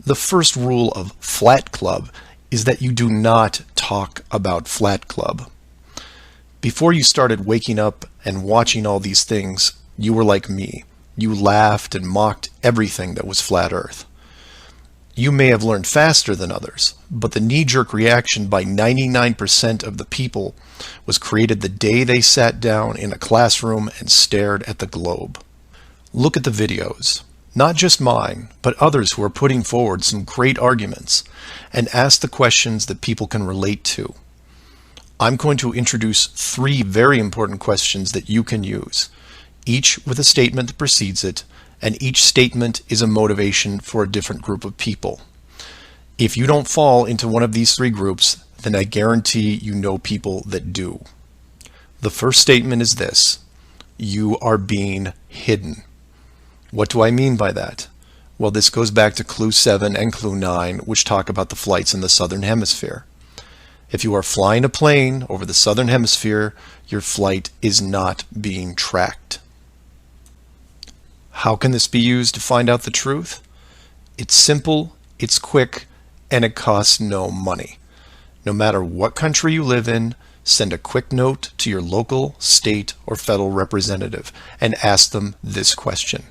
The first rule of Flat Club is that you do not talk about Flat Club. Before you started waking up and watching all these things, you were like me. You laughed and mocked everything that was flat earth. You may have learned faster than others, but the knee-jerk reaction by 99% of the people was created the day they sat down in a classroom and stared at the globe. Look at the videos, not just mine, but others who are putting forward some great arguments, and ask the questions that people can relate to. I'm going to introduce 3 very important questions that you can use, each with a statement that precedes it, and each statement is a motivation for a different group of people. If you don't fall into one of these 3 groups, then I guarantee you know people that do. The first statement is this: you are being hidden. What do I mean by that? Well, this goes back to Clue 7 and Clue 9, which talk about the flights in the Southern Hemisphere. If you are flying a plane over the Southern Hemisphere, your flight is not being tracked. How can this be used to find out the truth? It's simple, it's quick, and it costs no money. No matter what country you live in, send a quick note to your local, state, or federal representative and ask them this question: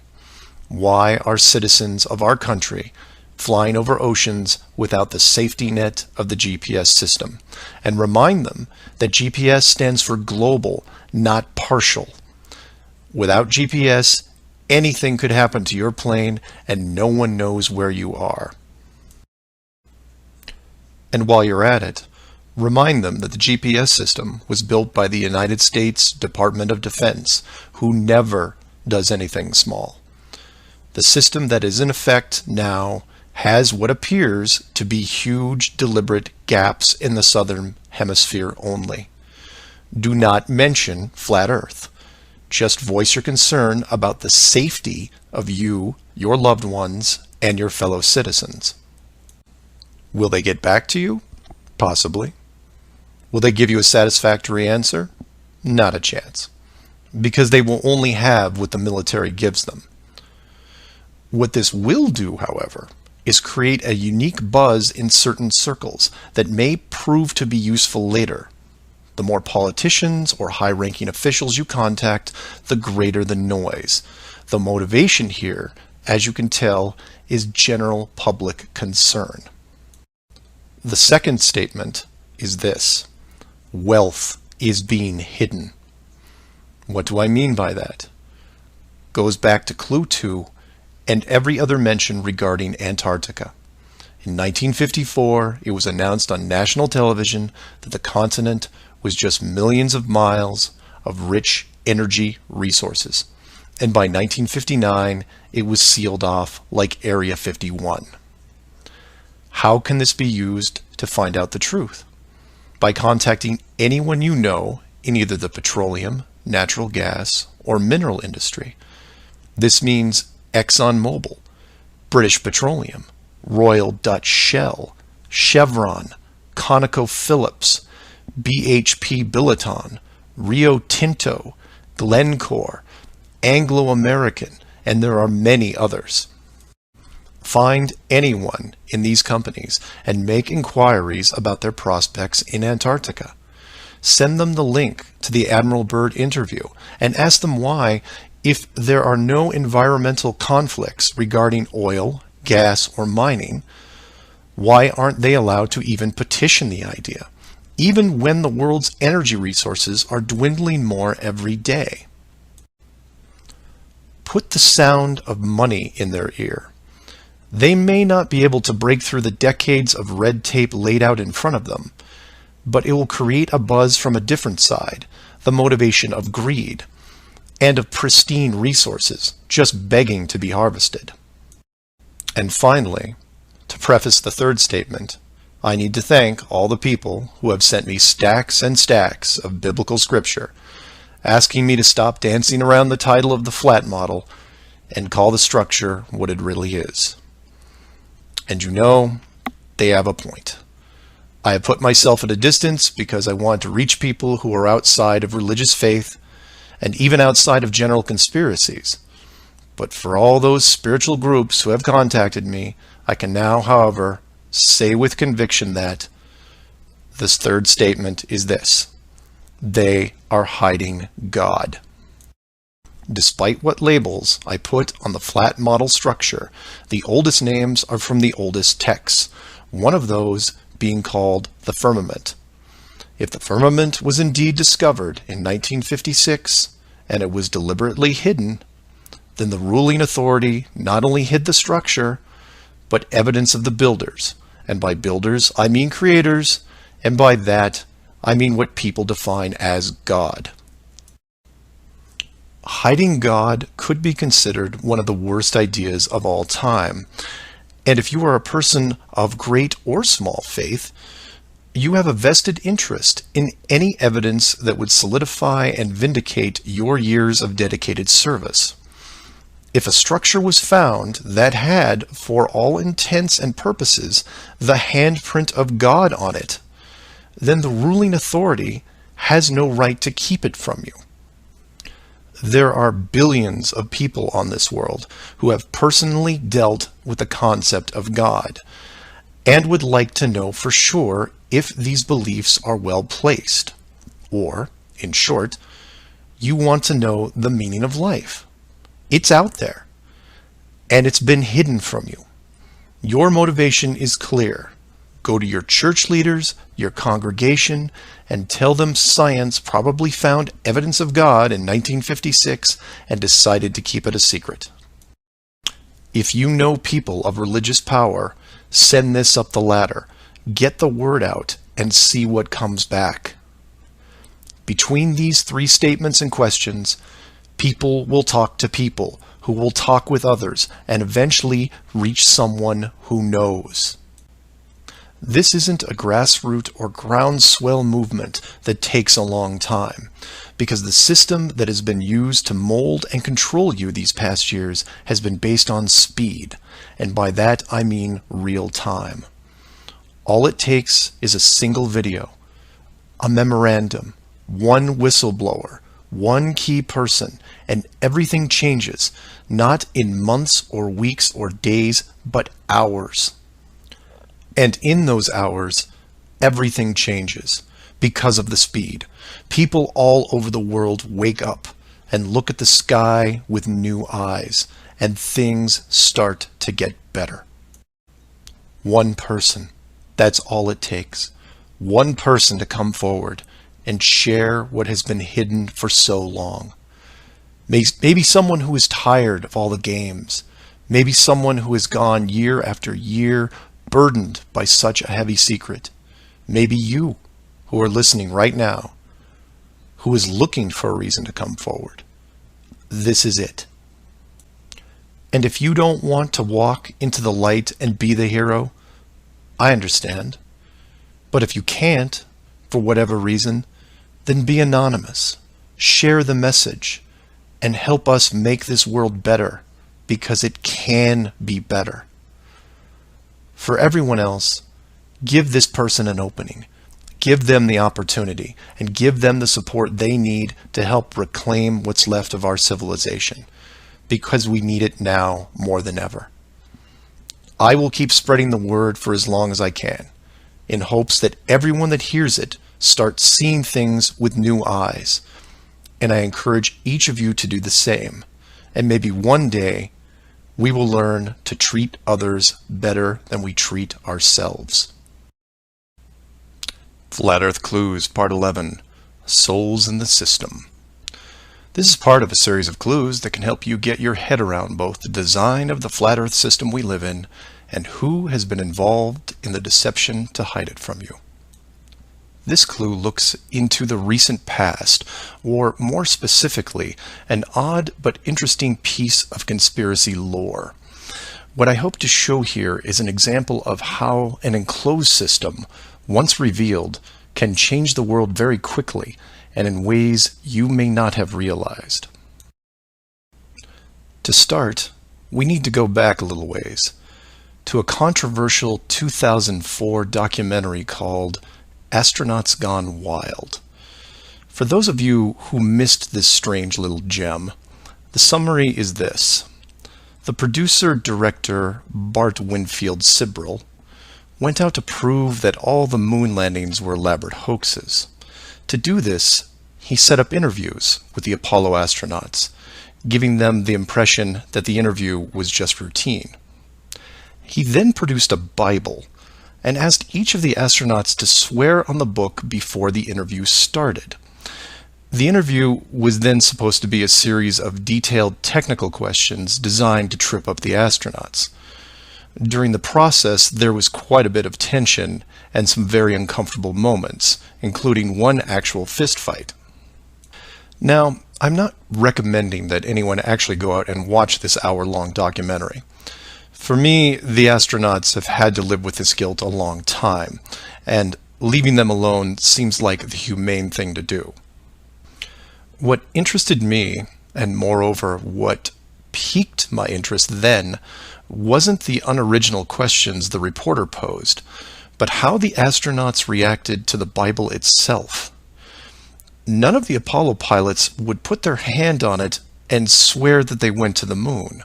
why are citizens of our country flying over oceans without the safety net of the GPS system? And remind them that GPS stands for global, not partial. Without GPS, anything could happen to your plane and no one knows where you are. And while you're at it, remind them that the GPS system was built by the United States Department of Defense, who never does anything small. The system that is in effect now has what appears to be huge, deliberate gaps in the Southern Hemisphere only. Do not mention flat Earth. Just voice your concern about the safety of you, your loved ones, and your fellow citizens. Will they get back to you? Possibly. Will they give you a satisfactory answer? Not a chance. Because they will only have what the military gives them. What this will do, however, is create a unique buzz in certain circles that may prove to be useful later. The more politicians or high-ranking officials you contact, the greater the noise. The motivation here, as you can tell, is general public concern. The second statement is this: wealth is being hidden. What do I mean by that? Goes back to Clue 2 and every other mention regarding Antarctica. In 1954, it was announced on national television that the continent was just millions of miles of rich energy resources. And by 1959, it was sealed off like Area 51. How can this be used to find out the truth? By contacting anyone you know in either the petroleum, natural gas, or mineral industry. This means ExxonMobil, British Petroleum, Royal Dutch Shell, Chevron, ConocoPhillips, BHP Billiton, Rio Tinto, Glencore, Anglo American, and there are many others. Find anyone in these companies and make inquiries about their prospects in Antarctica. Send them the link to the Admiral Byrd interview and ask them why, if there are no environmental conflicts regarding oil, gas, or mining, why aren't they allowed to even petition the idea, even when the world's energy resources are dwindling more every day? Put the sound of money in their ear. They may not be able to break through the decades of red tape laid out in front of them, but it will create a buzz from a different side, the motivation of greed, and of pristine resources just begging to be harvested. And finally, to preface the third statement, I need to thank all the people who have sent me stacks and stacks of biblical scripture, asking me to stop dancing around the title of the flat model and call the structure what it really is. And you know, they have a point. I have put myself at a distance because I want to reach people who are outside of religious faith and even outside of general conspiracies. But for all those spiritual groups who have contacted me, I can now, however, say with conviction that this third statement is this: they are hiding God. Despite what labels I put on the flat model structure, the oldest names are from the oldest texts, one of those being called the firmament. If the firmament was indeed discovered in 1956 and it was deliberately hidden, then the ruling authority not only hid the structure, but evidence of the builders. And by builders, I mean creators, and by that, I mean what people define as God. Hiding God could be considered one of the worst ideas of all time. And if you are a person of great or small faith, you have a vested interest in any evidence that would solidify and vindicate your years of dedicated service. If a structure was found that had, for all intents and purposes, the handprint of God on it, then the ruling authority has no right to keep it from you. There are billions of people on this world who have personally dealt with the concept of God and would like to know for sure if these beliefs are well placed. Or, in short, you want to know the meaning of life. It's out there, and it's been hidden from you. Your motivation is clear. Go to your church leaders, your congregation, and tell them science probably found evidence of God in 1956 and decided to keep it a secret. If you know people of religious power, send this up the ladder. Get the word out and see what comes back. Between these three statements and questions, people will talk to people who will talk with others and eventually reach someone who knows. This isn't a grassroots or groundswell movement that takes a long time, because the system that has been used to mold and control you these past years has been based on speed, and by that I mean real time. All it takes is a single video, a memorandum, one whistleblower, one key person, and everything changes, not in months or weeks or days, but hours. And in those hours, everything changes because of the speed. People all over the world wake up and look at the sky with new eyes, and things start to get better. One person, that's all it takes. One person to come forward and share what has been hidden for so long. Maybe someone who is tired of all the games. Maybe someone who has gone year after year burdened by such a heavy secret. Maybe you, who are listening right now, who is looking for a reason to come forward. This is it. And if you don't want to walk into the light and be the hero, I understand. But if you can't, for whatever reason, then be anonymous. share the message, and help us make this world better, because it can be better. For everyone else, give this person an opening. Give them the opportunity, and give them the support they need to help reclaim what's left of our civilization, because we need it now more than ever. I will keep spreading the word for as long as I can, in hopes that everyone that hears it starts seeing things with new eyes. And I encourage each of you to do the same. And maybe one day we will learn to treat others better than we treat ourselves. Flat Earth Clues, Part 11, Souls in the System. This is part of a series of clues that can help you get your head around both the design of the flat Earth system we live in and who has been involved in the deception to hide it from you. This clue looks into the recent past, or more specifically, an odd but interesting piece of conspiracy lore. What I hope to show here is an example of how an enclosed system, once revealed, can change the world very quickly and in ways you may not have realized. To start, we need to go back a little ways to a controversial 2004 documentary called Astronauts Gone Wild. For those of you who missed this strange little gem, the summary is this. The producer-director Bart Winfield Sibrel went out to prove that all the moon landings were elaborate hoaxes. To do this, he set up interviews with the Apollo astronauts, giving them the impression that the interview was just routine. He then produced a Bible and asked each of the astronauts to swear on the book before the interview started. The interview was then supposed to be a series of detailed technical questions designed to trip up the astronauts. During the process, there was quite a bit of tension and some very uncomfortable moments, including one actual fist fight. Now, I'm not recommending that anyone actually go out and watch this hour-long documentary. For me, the astronauts have had to live with this guilt a long time, and leaving them alone seems like the humane thing to do. What interested me, and moreover what piqued my interest then, wasn't the unoriginal questions the reporter posed, but how the astronauts reacted to the Bible itself. None of the Apollo pilots would put their hand on it and swear that they went to the moon.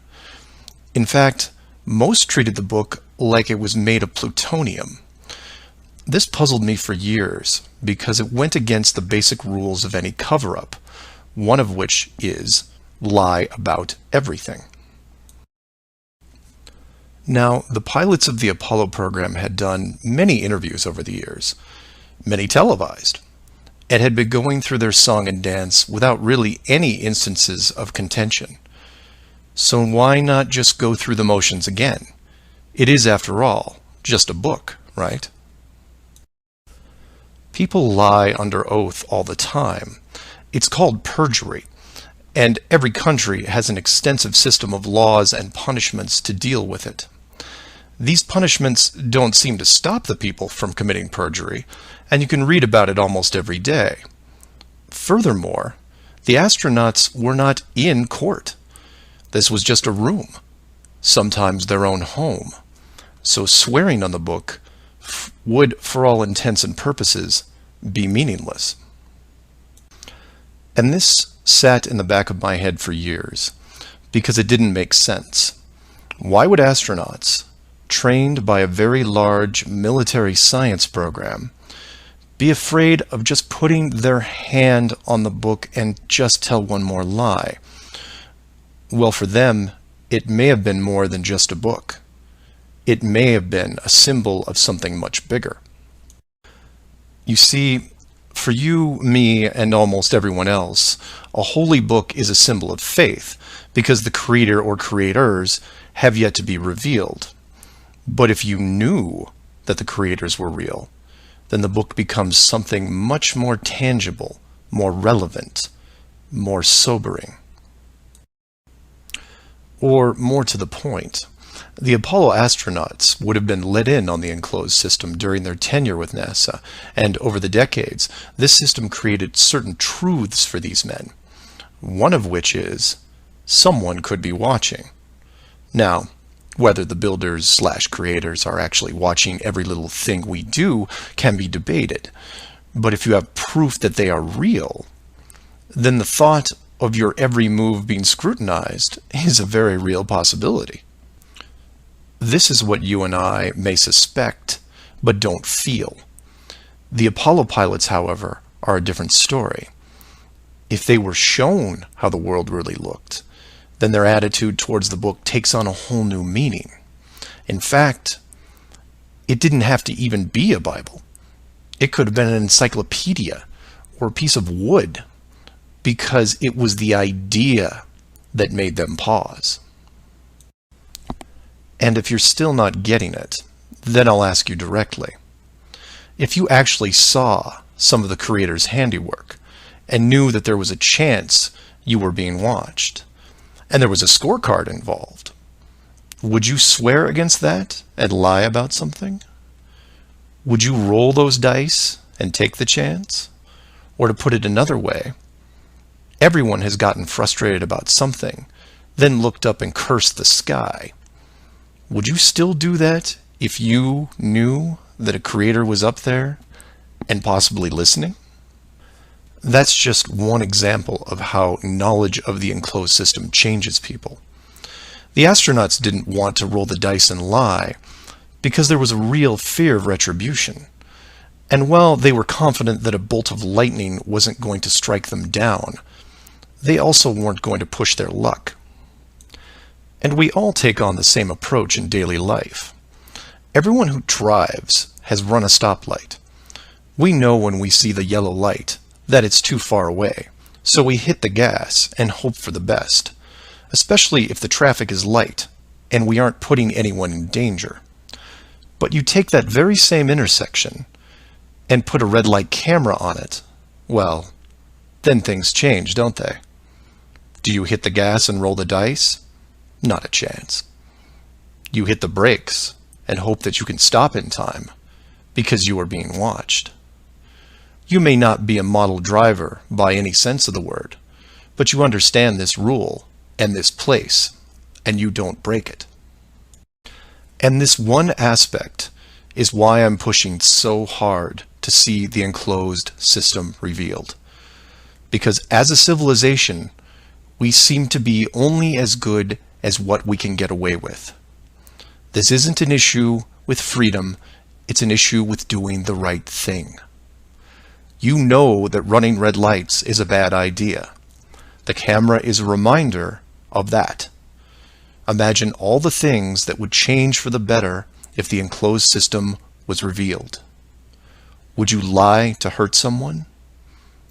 In fact, most treated the book like it was made of plutonium. This puzzled me for years because it went against the basic rules of any cover-up, one of which is lie about everything. Now, the pilots of the Apollo program had done many interviews over the years, many televised, and had been going through their song and dance without really any instances of contention. So why not just go through the motions again? It is, after all, just a book, right? People lie under oath all the time. It's called perjury, and every country has an extensive system of laws and punishments to deal with it. These punishments don't seem to stop the people from committing perjury, and you can read about it almost every day. Furthermore, the astronauts were not in court. This was just a room, sometimes their own home. So swearing on the book would, for all intents and purposes, be meaningless. And this sat in the back of my head for years, because it didn't make sense. Why would astronauts, trained by a very large military science program, be afraid of just putting their hand on the book and just tell one more lie? Well, for them, it may have been more than just a book. It may have been a symbol of something much bigger. You see, for you, me, and almost everyone else, a holy book is a symbol of faith, because the creator or creators have yet to be revealed. But if you knew that the creators were real, then the book becomes something much more tangible, more relevant, more sobering. Or more to the point, The Apollo astronauts would have been let in on the enclosed system during their tenure with NASA, and over the decades, this system created certain truths for these men, one of which is, someone could be watching. Now, whether the builders/creators are actually watching every little thing we do can be debated, but if you have proof that they are real, then the thought of your every move being scrutinized is a very real possibility. This is what you and I may suspect, but don't feel. The Apollo pilots, however, are a different story. If they were shown how the world really looked, then their attitude towards the book takes on a whole new meaning. In fact, it didn't have to even be a Bible. It could have been an encyclopedia or a piece of wood, because it was the idea that made them pause. And if you're still not getting it, then I'll ask you directly. If you actually saw some of the creator's handiwork and knew that there was a chance you were being watched, and there was a scorecard involved, would you swear against that and lie about something? Would you roll those dice and take the chance? Or to put it another way, everyone has gotten frustrated about something, then looked up and cursed the sky. Would you still do that if you knew that a creator was up there and possibly listening? That's just one example of how knowledge of the enclosed system changes people. The astronauts didn't want to roll the dice and lie because there was a real fear of retribution. And while they were confident that a bolt of lightning wasn't going to strike them down, they also weren't going to push their luck. And we all take on the same approach in daily life. Everyone who drives has run a stoplight. We know when we see the yellow light that it's too far away, so we hit the gas and hope for the best, especially if the traffic is light and we aren't putting anyone in danger. But you take that very same intersection and put a red light camera on it, well, then things change, don't they? Do you hit the gas and roll the dice? Not a chance. You hit the brakes and hope that you can stop in time because you are being watched. You may not be a model driver by any sense of the word, but you understand this rule and this place, and you don't break it. And this one aspect is why I'm pushing so hard to see the enclosed system revealed. Because as a civilization, we seem to be only as good as what we can get away with. This isn't an issue with freedom, it's an issue with doing the right thing. You know that running red lights is a bad idea. The camera is a reminder of that. Imagine all the things that would change for the better if the enclosed system was revealed. Would you lie to hurt someone?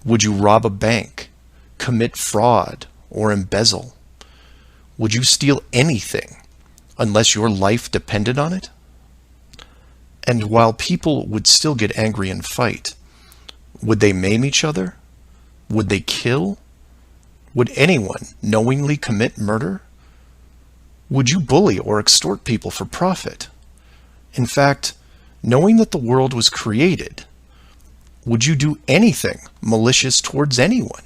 Would you rob a bank, commit fraud, or embezzle? Would you steal anything unless your life depended on it? And while people would still get angry and fight, would they maim each other? Would they kill? Would anyone knowingly commit murder? Would you bully or extort people for profit? In fact, knowing that the world was created, would you do anything malicious towards anyone?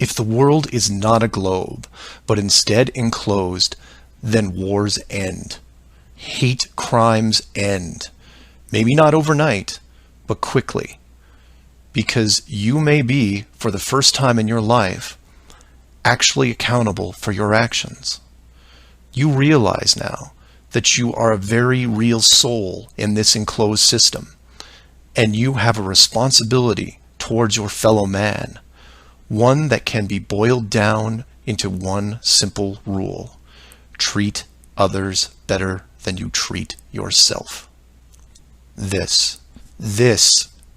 If the world is not a globe, but instead enclosed, then wars end. Hate crimes end. Maybe not overnight, but quickly. Because you may be, for the first time in your life, actually accountable for your actions. You realize now that you are a very real soul in this enclosed system, and you have a responsibility towards your fellow man, one that can be boiled down into one simple rule: treat others better than you treat yourself. This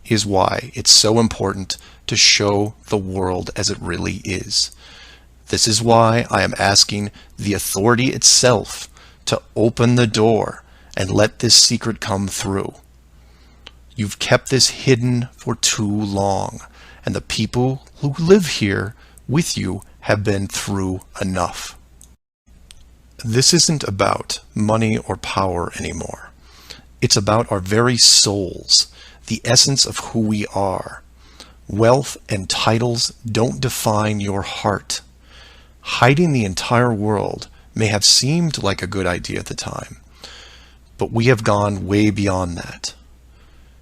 is why it's so important to show the world as it really is. This is why I am asking the authority itself to open the door and let this secret come through. You've kept this hidden for too long, and the people who live here with you have been through enough. This isn't about money or power anymore. It's about our very souls, the essence of who we are. Wealth and titles don't define your heart. Hiding the entire world may have seemed like a good idea at the time, but we have gone way beyond that.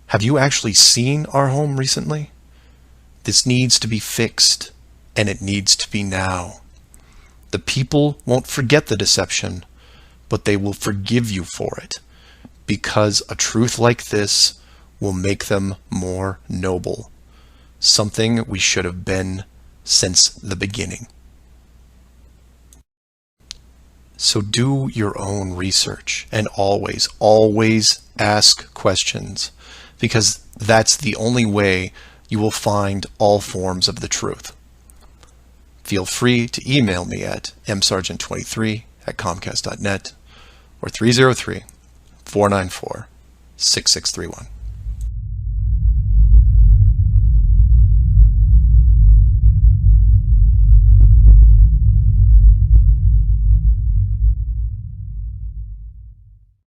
Have you actually seen our home recently? This needs to be fixed, and it needs to be now. The people won't forget the deception, but they will forgive you for it, because a truth like this will make them more noble, something we should have been since the beginning. So do your own research, and always, always ask questions, because that's the only way you will find all forms of the truth. Feel free to email me at msargent23@comcast.net or 303-494-6631.